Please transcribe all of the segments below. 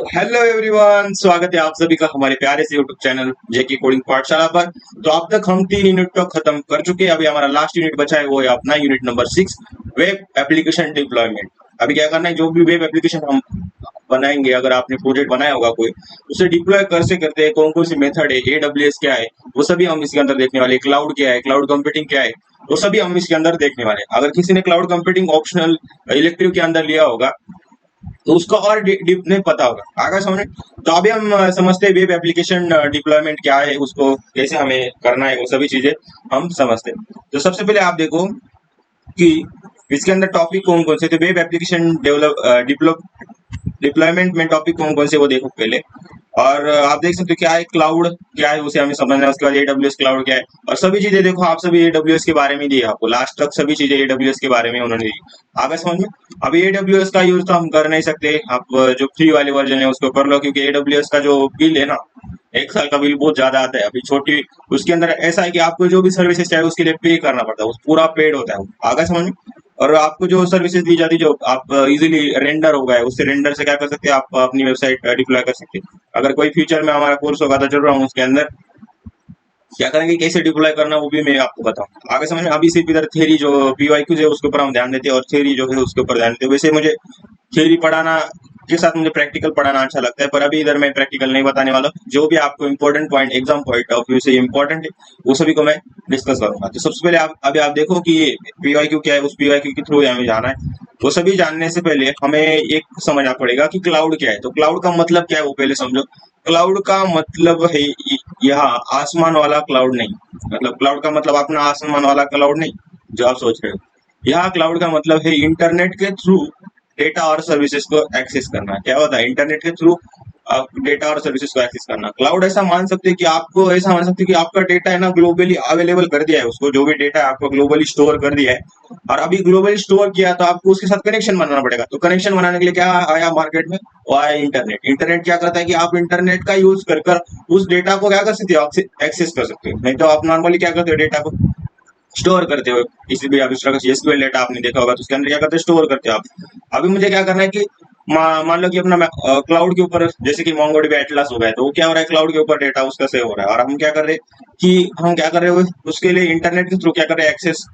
Hello everyone, स्वागत है आप सभी का हमारे प्यारे से यूट्यूब चैनल जेके कोडिंग पाठशाला पर। तो अब तक हम 3 यूनिट तो खत्म कर चुके हैं। अभी हमारा लास्ट यूनिट बचा है, वो है अपना unit number 6, web application deployment. अभी क्या करना है, जो भी वेब एप्लीकेशन हम बनाएंगे, अगर आपने प्रोजेक्ट बनाया होगा कोई, उसे डिप्लॉय कैसे करते हैं, कौन कौन सी मेथड है, एडब्ल्यूएस क्या है, वो सभी हम इसके अंदर देखने वाले। क्लाउड क्या है, क्लाउड कंप्यूटिंग क्या है, वो सभी हम इसके अंदर देखने वाले। अगर किसी ने क्लाउड कंप्यूटिंग ऑप्शनल इलेक्टिव के अंदर लिया होगा तो उसको और डीप नहीं पता होगा, आगे समझ। तो अभी हम समझते हैं वेब एप्लीकेशन डिप्लॉयमेंट क्या है, उसको कैसे हमें करना है, वो सभी चीजें हम समझते हैं। तो सबसे पहले आप देखो कि इसके अंदर टॉपिक कौन कौन से थे। वेब एप्लीकेशन डिप्लॉयमेंट में टॉपिक कौन कौन से, वो देखो पहले। और आप देख सकते हो क्या है क्लाउड, क्या है उसे हमें समझना है। उसके बाद एडब्ल्यूएस क्लाउड क्या है, और सभी चीजें देखो। आप सभी एडब्ल्यूएस के बारे में दी है आपको, लास्ट तक सभी चीजें एडब्ल्यूएस के बारे में उन्होंने दी। आगे समझ में। अभी एडब्ल्यूएस का यूज तो हम कर नहीं सकते, आप जो फ्री वाले वर्जन है उसको कर लो, क्योंकि एडब्ल्यूएस का जो बिल है ना, 1 साल का बिल बहुत ज्यादा आता है। अभी छोटी उसके अंदर ऐसा है कि आपको जो भी सर्विसेज चाहिए उसके लिए पे करना पड़ता है, वो पूरा पेड होता है। आगे समझ में। और आपको जो सर्विसेज दी जाती है, जो आप इजीली रेंडर हो गए, उससे रेंडर से क्या कर सकते हैं, आप अपनी वेबसाइट डिप्लॉय कर सकते हैं। अगर कोई फ्यूचर में हमारा कोर्स होगा तो जरूर हम उसके अंदर क्या करेंगे, कैसे डिप्लॉय करना, वो भी मैं आपको बताऊं। आगे समझ में। अभी सिर्फ इधर थ्योरी जो पीवाईक्यू है उसके ऊपर हम ध्यान देते हैं, और थ्योरी जो है उसके ऊपर ध्यान देते हैं। वैसे मुझे थ्योरी पढ़ाना के साथ मुझे प्रैक्टिकल पढ़ाना अच्छा लगता है, पर अभी इधर मैं प्रैक्टिकल नहीं बताने वाला। जो भी आपको important point exam point of view से इंपॉर्टेंट है, वो सभी को मैं डिस्कस करूंगा। तो सबसे पहले अभी आप देखो कि पीवाईक्यू क्या है, उस पीवाईक्यू के थ्रू हमें जाना है। वो सभी जानने से पहले हमें एक समझना पड़ेगा कि क्लाउड क्या है। तो क्लाउड का मतलब क्या है, वो पहले समझो। क्लाउड का मतलब है यहाँ आसमान वाला क्लाउड नहीं। मतलब क्लाउड का मतलब अपना आसमान वाला क्लाउड नहीं जो आप सोच रहे हो। यहाँ क्लाउड का मतलब है इंटरनेट के थ्रू डेटा और सर्विसेज को एक्सेस करना। क्या होता है इंटरनेट के थ्रू डेटा और सर्विसेज को एक्सेस करना। क्लाउड ऐसा मान सकते हैं कि आपको ऐसा मान सकते हैं कि आपका डेटा है ना, ग्लोबली अवेलेबल कर दिया है उसको। जो भी डेटा है आपको ग्लोबली स्टोर कर दिया है, और अभी ग्लोबली स्टोर किया तो आपको उसके साथ कनेक्शन बनाना पड़ेगा। तो कनेक्शन बनाने के लिए क्या आया मार्केट में, वो आया इंटरनेट। इंटरनेट क्या करता है कि आप इंटरनेट का यूज कर कर उस डेटा को क्या कर सकते हो, एक्सेस कर सकते हो। नहीं तो आप नॉर्मली क्या करते हो, डेटा को स्टोर करते हो। किसी भी आप इस तरह का एसक्यूएल डेटा आपने देखा होगा, तो उसके अंदर क्या करते हैं, स्टोर करते हो आप। अभी मुझे क्या करना है कि मान लो कि अपना क्लाउड के ऊपर, जैसे कि मोंगोडीबी एटलस हो गया, तो वो क्या हो रहा है, क्लाउड के ऊपर डेटा उसका सेव हो रहा है। और हम क्या कर रहे हैं कि हम क्या कर रहे हो, उसके लिए इंटरनेट के थ्रू क्या कर रहे हैं, एक्सेस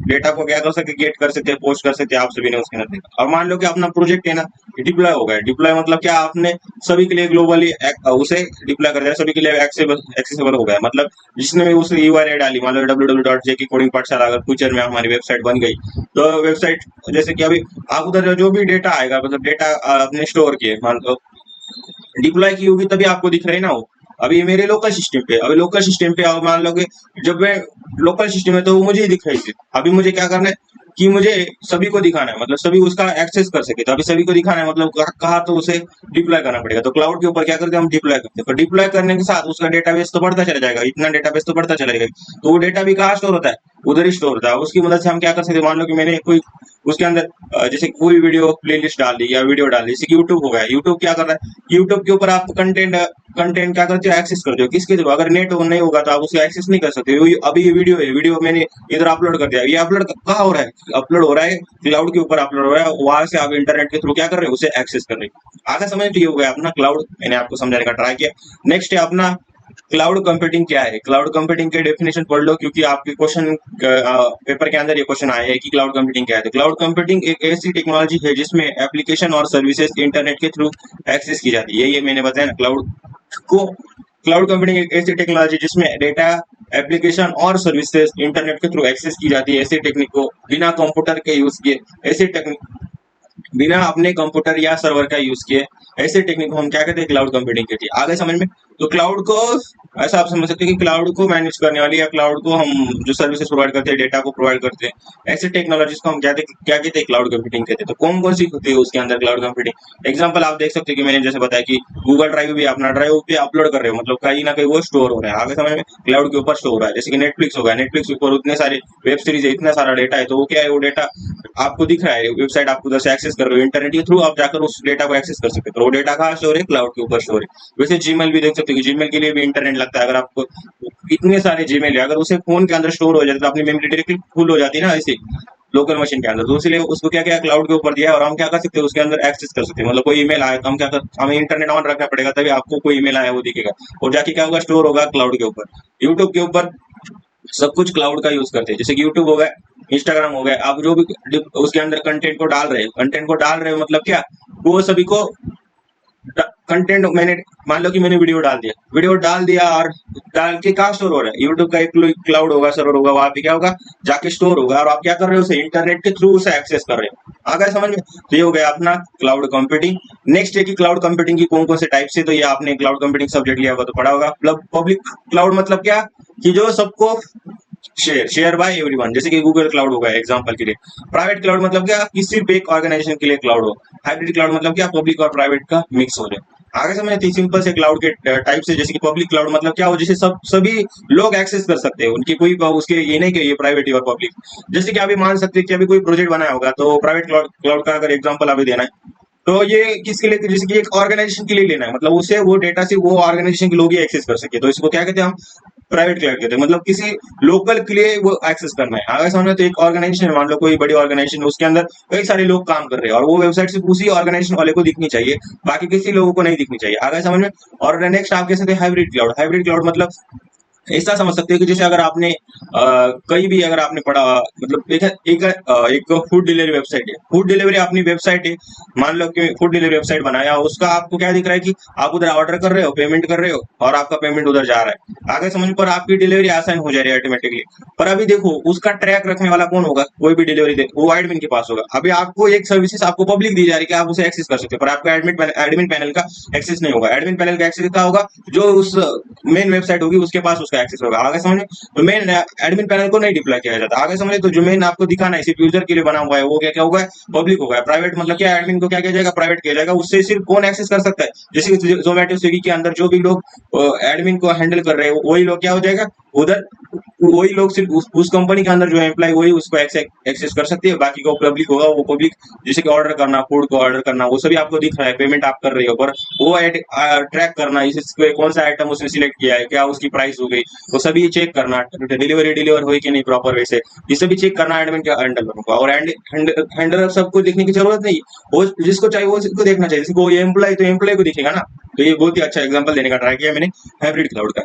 डेटा को क्या कर सकते, गेट कर सकते हैं, पोस्ट कर सकते हैं। आप सभी ने उसके अंदर देखा। और मान लो कि अपना प्रोजेक्ट है ना, डिप्लॉय हो गया। डिप्लॉय मतलब क्या, आपने सभी के लिए ग्लोबली उसे डिप्लॉय कर दिया, सभी के लिए एक्सेसिबल हो गया। मतलब जिसने भी उस यूआरएल डाली, मान लो www.jk कोडिंग पाठशाला, अगर फ्यूचर में हमारी वेबसाइट बन गई, तो वेबसाइट जैसे कि अभी आप उधर जो भी डेटा आएगा, मतलब डेटा आपने स्टोर किए, मान लो डिप्लॉय की होगी, तभी आपको दिख रही ना वो। अभी ये मेरे लोकल सिस्टम पे, अभी लोकल सिस्टम पे आप मान लो कि जब मैं लोकल सिस्टम है तो वो मुझे ही दिख रही थी। अभी मुझे क्या करना है कि मुझे सभी को दिखाना है, मतलब सभी उसका एक्सेस कर सके। तो अभी सभी को दिखाना है, मतलब कहा तो उसे डिप्लॉय करना पड़ेगा। तो क्लाउड के ऊपर क्या करते हैं, हम डिप्लॉय करते हैं। पर डिप्लॉय करने के साथ उसका डेटाबेस तो बढ़ता चला जाएगा, इतना डेटाबेस तो बढ़ता चला जाएगा। तो वो डेटा भी कहाँ स्टोर होता है, उधर ही स्टोर होता है। उसकी मदद से हम क्या कर सकते हैं, मान लो कि मैंने कोई उसके अंदर जैसे कोई वीडियो प्लेलिस्ट डाल दी या वीडियो डाल दी, जैसे कि यूट्यूब हो गया। यूट्यूब क्या कर रहा है, यूट्यूब के ऊपर आप कंटेंट क्या करते हो, एक्सेस करते हो। किसके थ्रू, अगर नेट नहीं होगा तो आप उसे एक्सेस नहीं कर सकते। अभी ये वीडियो है, वीडियो मैंने इधर अपलोड कर दिया। ये अपलोड कहाँ हो रहा है, अपलोड हो रहा है क्लाउड के ऊपर अपलोड हो रहा है। वहां से आप इंटरनेट के थ्रू क्या कर रहे हो, उसे एक्सेस कर रहे हो। आगे समझ ये हो गया अपना क्लाउड, मैंने आपको समझाने का ट्राई किया। नेक्स्ट है अपना क्लाउड कंप्यूटिंग क्या है। क्लाउड कंप्यूटिंग के डेफिनेशन पढ़ लो, क्योंकि आपके क्वेश्चन पेपर के अंदर ये क्वेश्चन आया है कि क्लाउड कंप्यूटिंग क्या है। तो क्लाउड कंप्यूटिंग एक ऐसी टेक्नोलॉजी है जिसमें एप्लीकेशन और सर्विसेज इंटरनेट के थ्रू एक्सेस की जाती है। ये मैंने बताया ना क्लाउड को। क्लाउड कंप्यूटिंग एक ऐसी टेक्नोलॉजी जिसमें डेटा, एप्लीकेशन और सर्विसेज इंटरनेट के थ्रू एक्सेस की जाती है। ऐसी टेक्निक को बिना कंप्यूटर के यूज किए, ऐसी टेक्निक बिना अपने कंप्यूटर या सर्वर का यूज किए, ऐसे टेक्निक को हम क्या कहते हैं, क्लाउड कंप्यूटिंग कहते हैं। आगे समझ में। तो क्लाउड को ऐसा आप समझ सकते हैं कि क्लाउड को मैनेज करने वाली, या क्लाउड को हम जो सर्विसेज प्रोवाइड करते हैं, डेटा को प्रोवाइड करते हैं, ऐसे टेक्नोलॉजीज को हम क्या कहते हैं, क्लाउड कंप्यूटिंग कहते हैं। तो कौन कौन सी होती है उसके अंदर क्लाउड कंप्यूटिंग। एग्जाम्पल आप देख सकते हैं कि मैंने जैसे बताया कि गूगल ड्राइव भी अपना ड्राइव पे अपलोड कर रहे हो, मतलब कहीं ना कहीं वो स्टोर हो रहा है। आगे समझ में। क्लाउड के ऊपर स्टोर हो रहा है, जैसे कि नेटफ्लिक्स होगा, नेटफ्लिक्स के ऊपर उतने सारे वेब सीरीज है, इतना सारा डेटा है, तो वो क्या है, वो डेटा आपको दिख रहा है, वेबसाइट आपको उधर से एक्सेस कर रहे हो, इंटरनेट के थ्रू आप जाकर उस डेटा को एक्सेस कर सकते हो। तो वो डेटा कहाँ स्टोर है, क्लाउड के ऊपर स्टोर है। वैसे जीमेल भी देख सकते हो कि जीमेल के लिए भी इंटरनेट लगता है। अगर आपको इतने सारे जीमेल है, अगर उसे फोन के अंदर स्टोर हो जाते तो अपनी मेमोरी डायरेक्टली फुल हो जाती है ना, ऐसे लोकल मशीन के अंदर, तो इसलिए उसको क्या क्या क्लाउड के ऊपर दिया है और हम क्या कर सकते हैं उसके अंदर एक्सेस कर सकते हैं। मतलब कोई ईमेल आया तो हम क्या कर, हमें इंटरनेट ऑन रखना पड़ेगा तभी आपको कोई ईमेल आया वो दिखेगा, और जाके क्या होगा, स्टोर होगा क्लाउड के ऊपर। यूट्यूब के ऊपर सब कुछ क्लाउड का यूज करते हैं, जैसे कि यूट्यूब हो गया, इंस्टाग्राम हो गया, आप जो भी उसके अंदर कंटेंट को डाल रहे हो मतलब क्या, वो सभी को कंटेंट मैंने, मान लो कि मैंने वीडियो डाल दिया और डाल के कहाँ स्टोर हो रहा है, यूट्यूब का एक क्लाउड होगा, सर्वर होगा, वहां पे क्या होगा, जाके स्टोर होगा, और आप क्या कर रहे हो, उसे इंटरनेट के थ्रू उसे एक्सेस कर रहे हो। आ गया समझ में? तो ये हो गया अपना क्लाउड कंप्यूटिंग। नेक्स्ट है कि क्लाउड कंप्यूटिंग की कौन कौन से टाइप से, तो ये आपने क्लाउड कंप्यूटिंग सब्जेक्ट लिया होगा तो पढ़ा होगा। पब्लिक क्लाउड मतलब क्या, कि जो सबको शेयर बाय एवरीवन, जैसे कि गूगल क्लाउड होगा एग्जांपल के लिए। प्राइवेट क्लाउड मतलब क्या, कि सिर्फ एक ऑर्गेनाइजेशन के लिए क्लाउड हो। हाइब्रिड क्लाउड मतलब क्या, पब्लिक और प्राइवेट का मिक्स हो जाए। आगे समझे? तो सिंपल से क्लाउड के टाइप से, जैसे कि पब्लिक क्लाउड मतलब क्या हो, जिसे सभी लोग एक्सेस कर सकते हैं, उनकी कोई उसके ये नहीं कि ये प्राइवेट और पब्लिक। जैसे कि अभी मान सकते हैं कि अभी कोई प्रोजेक्ट बनाया होगा, तो प्राइवेट क्लाउड का अगर एग्जांपल अभी देना है, तो ये किसके लिए, जैसे कि एक ऑर्गेनाइजेशन के लिए लेना है, मतलब उसे वो डेटा से वो ऑर्गेनाइजेशन के लोग ही एक्सेस कर सके, तो इसको क्या कहते हैं हम, प्राइवेट क्लाउड कहते हैं। मतलब किसी लोकल के लिए वो एक्सेस करना है। आगे समझ में? तो एक ऑर्गेनाइजेशन है, मान लो कोई बड़ी ऑर्गेनाइजेशन, उसके अंदर कई सारे लोग काम कर रहे हैं और वो वेबसाइट सिर्फ उसी ऑर्गेनाइजेशन वाले को दिखनी चाहिए, बाकी किसी लोगों को नहीं दिखनी चाहिए। आगे समझ में? और नेक्स्ट आप कह सकते हैं हाइब्रिड क्लाउड मतलब ऐसा समझ सकते हो कि जैसे अगर आपने कहीं भी अगर आपने पढ़ा, मतलब एक फूड डिलीवरी वेबसाइट है, फूड डिलीवरी अपनी वेबसाइट है, मान लो कि फूड डिलीवरी वेबसाइट बनाया, उसका आपको क्या दिख रहा है कि आप उधर ऑर्डर कर रहे हो, पेमेंट कर रहे हो और आपका पेमेंट उधर जा रहा है, आगे समझ पर आपकी डिलीवरी आसान हो जा रही है ऑटोमेटिकली। पर अभी देखो उसका ट्रैक रखने वाला कौन होगा, कोई भी डिलीवरी दे वो एडमिन के पास होगा। अभी आपको एक सर्विसेज आपको पब्लिक दी जा रही है कि आप उसे एक्सेस कर सकते हो, पर आपका एडमिन पैनल का एक्सेस नहीं होगा। एडमिन पैनल का एक्सेस क्या होगा, जो उस मेन वेबसाइट होगी उसके पास उसका एक्सेस होगा। आगे समझे? तो मेन एडमिन पैनल को नहीं डिप्लॉय किया जाता। आगे समझे? तो जो मेन आपको दिखाना है सिर्फ यूजर के लिए बना हुआ है, वो क्या क्या होगा, पब्लिक होगा। प्राइवेट मतलब क्या, एडमिन को क्या किया जाएगा, प्राइवेट किया जाएगा, उससे सिर्फ कौन एक्सेस कर सकता है, जैसे जोमेटो स्विगी के अंदर जो भी लोग एडमिन को हैंडल कर रहे हैं वही लोग क्या हो जाएगा उधर, वही लोग सिर्फ उस कंपनी के अंदर जो एम्प्लॉय वही उसको एक्सेस कर सकती है, बाकी को पब्लिक होगा, वो पब्लिक जैसे कि ऑर्डर करना, फूड को ऑर्डर करना, वो सभी आपको दिख रहा है, पेमेंट आप कर रही हो, पर वो ट्रैक करना, इसको कौन सा आइटम उसने सिलेक्ट किया है, क्या उसकी प्राइस हो गई, वो सभी चेक करना, डिलीवर हुई कि नहीं प्रॉपर वैसे, ये सभी चेक करना एडमिन का हैंडल होगा। और हैंडलर सबको देखने की जरूरत नहीं, वो जिसको चाहिए वो उसको देखना चाहिए, जैसे वो एम्प्लॉय तो एम्प्लॉय को दिखेगा ना। तो ये बहुत ही अच्छा एग्जांपल देने का ट्राई किया मैंने हाइब्रिड क्लाउड का।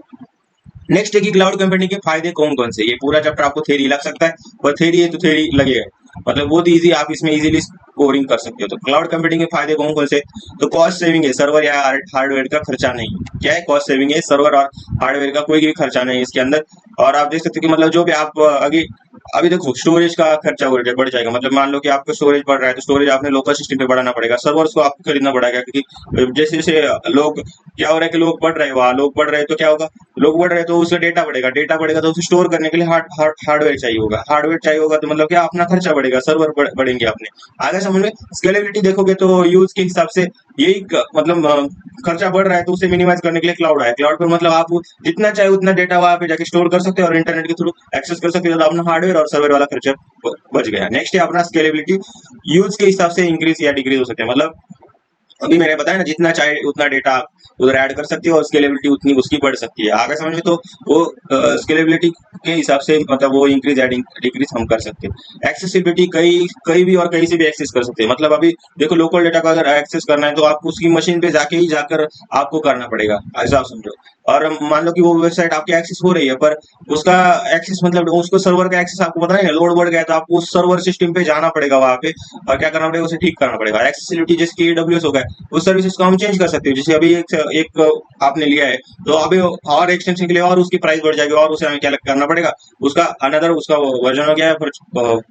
नेक्स्ट है कि क्लाउड कंप्यूटिंग के फायदे कौन कौन से। ये पूरा चैप्टर आपको थ्योरी लग सकता है, पर थ्योरी है तो थ्योरी लगेगा, मतलब बहुत इजी, आप इसमें इजीली स्कोरिंग कर सकते हो। तो क्लाउड कंप्यूटिंग के फायदे कौन कौन से, तो कॉस्ट सेविंग है, सर्वर या हार्डवेयर का खर्चा नहीं। क्या है, कॉस्ट सेविंग है, सर्वर और हार्डवेयर का कोई भी खर्चा नहीं है इसके अंदर। और आप देख सकते हो कि मतलब जो भी आप अभी अभी देखो स्टोरेज का खर्चा बढ़ जाएगा, मतलब मान लो कि आपका स्टोरेज बढ़ रहा है, तो स्टोरेज आपने लोकल सिस्टम पे बढ़ाना पड़ेगा, सर्वर्स को आपको खरीदना पड़ेगा, क्योंकि जैसे जैसे लोग क्या हो रहा है कि लोग बढ़ रहे हैं, वहाँ लोग बढ़ रहे हैं तो क्या होगा, लोग बढ़ रहे हैं तो उसका डेटा बढ़ेगा तो उसे स्टोर करने के लिए हार्डवेयर चाहिए होगा, तो मतलब क्या अपना खर्चा बढ़ेगा, सर्वर बढ़ेंगे अपने। आगे समझ में? स्केलेबिलिटी देखोगे तो यूज के हिसाब से यही मतलब खर्चा बढ़ रहा है तो उसे मिनिमाइज करने के लिए क्लाउड है। क्लाउड पर मतलब आप जितना चाहे उतना डेटा वहां पे जाके स्टोर कर सकते हो और इंटरनेट के थ्रू एक्सेस कर सकते हो, तो अपना हार्डवेयर और सर्वर वाला खर्चा बच गया। नेक्स्ट है अपना स्केलेबिलिटी, यूज के हिसाब से इंक्रीज या डिक्रीज हो सकते हैं, मतलब अभी मैंने बताया ना, जितना चाहे उतना डेटा उधर ऐड कर सकते हो और स्केलेबिलिटी उतनी उसकी बढ़ सकती है। आगे समझ में? तो वो स्केलेबिलिटी के हिसाब से मतलब वो इंक्रीज या डिक्रीज हम कर सकते हैं। एक्सेसिबिलिटी, कहीं कहीं भी और कहीं से भी एक्सेस कर सकते हैं, मतलब अभी देखो लोकल डेटा का अगर एक्सेस करना है तो आपको उसकी मशीन पे जाके ही जाकर आपको करना पड़ेगा, ऐसा आप समझो। और मान लो कि वो वेबसाइट आपकी एक्सेस हो रही है, पर उसका एक्सेस मतलब उसको सर्वर का एक्सेस आपको पता नहीं है, लोड बढ़ गया तो आपको उस सर्वर सिस्टम पे जाना पड़ेगा वहां पे, और क्या करना पड़ेगा, उसे ठीक करना पड़ेगा। एक्सेसिबिलिटी जैसे कि AWS हो गया, उस सर्विसेज को हम चेंज कर सकते हो, जैसे अभी एक आपने लिया है तो अभी और एक्सटेंशन के लिए और उसकी प्राइस बढ़ जाएगी, और उसे हमें क्या करना पड़ेगा, उसका अनदर उसका वर्जन हो गया है, फिर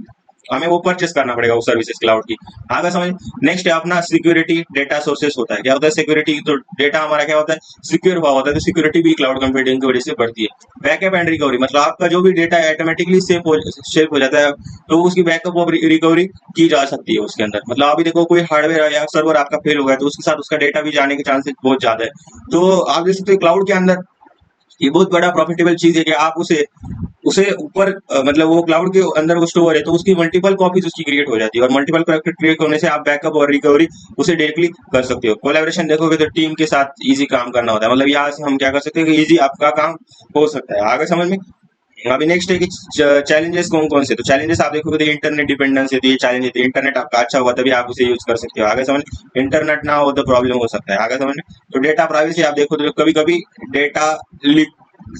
हमें वो परचेस करना पड़ेगा उस सर्विसेज क्लाउड की। आगे समझ। नेक्स्ट है अपना सिक्योरिटी, डेटा सोर्सेस होता है, क्या होता है सिक्योरिटी, तो डेटा हमारा क्या होता है, सिक्योर हुआ होता है, तो सिक्योरिटी भी क्लाउड कंप्यूटिंग की वजह से बढ़ती है। बैकअप एंड रिकवरी, मतलब आपका जो भी डेटा है ऑटोमेटिकली सेव हो जाता है, तो उसकी बैकअप और रिकवरी की जा सकती है उसके अंदर। मतलब अभी देखो कोई हार्डवेयर या सर्वर आपका फेल हो गया तो उसके साथ उसका डेटा भी जाने के चांसेस बहुत ज्यादा है। तो आप देख सकते हो क्लाउड के अंदर ये बहुत बड़ा प्रॉफिटेबल चीज है कि आप उसे उसे ऊपर मतलब वो क्लाउड के अंदर वो स्टोर है तो उसकी मल्टीपल कॉपीज उसकी क्रिएट हो जाती है, और मल्टीपल क्रिएट होने से आप बैकअप और रिकवरी उसे डायरेक्टली कर सकते हो। कोलैबोरेशन देखोगे तो टीम के साथ इजी काम करना होता है, मतलब यहाँ से हम क्या कर सकते हैं कि इजी आपका काम हो सकता है। आगे समझ में? अभी नेक्स्ट है कि चैलेंजेस कौन कौन से, तो चैलेंजेस आप देखोगे तो इंटरनेट डिपेंडेंस है, तो ये चैलेंज है। इंटरनेट आपका अच्छा होगा तभी आप उसे यूज कर सकते हो, आगे समझ। इंटरनेट ना हो तो प्रॉब्लम हो सकता है, आगे समझ। तो डेटा प्राइवेसी आप देखो तो कभी कभी डेटा लीक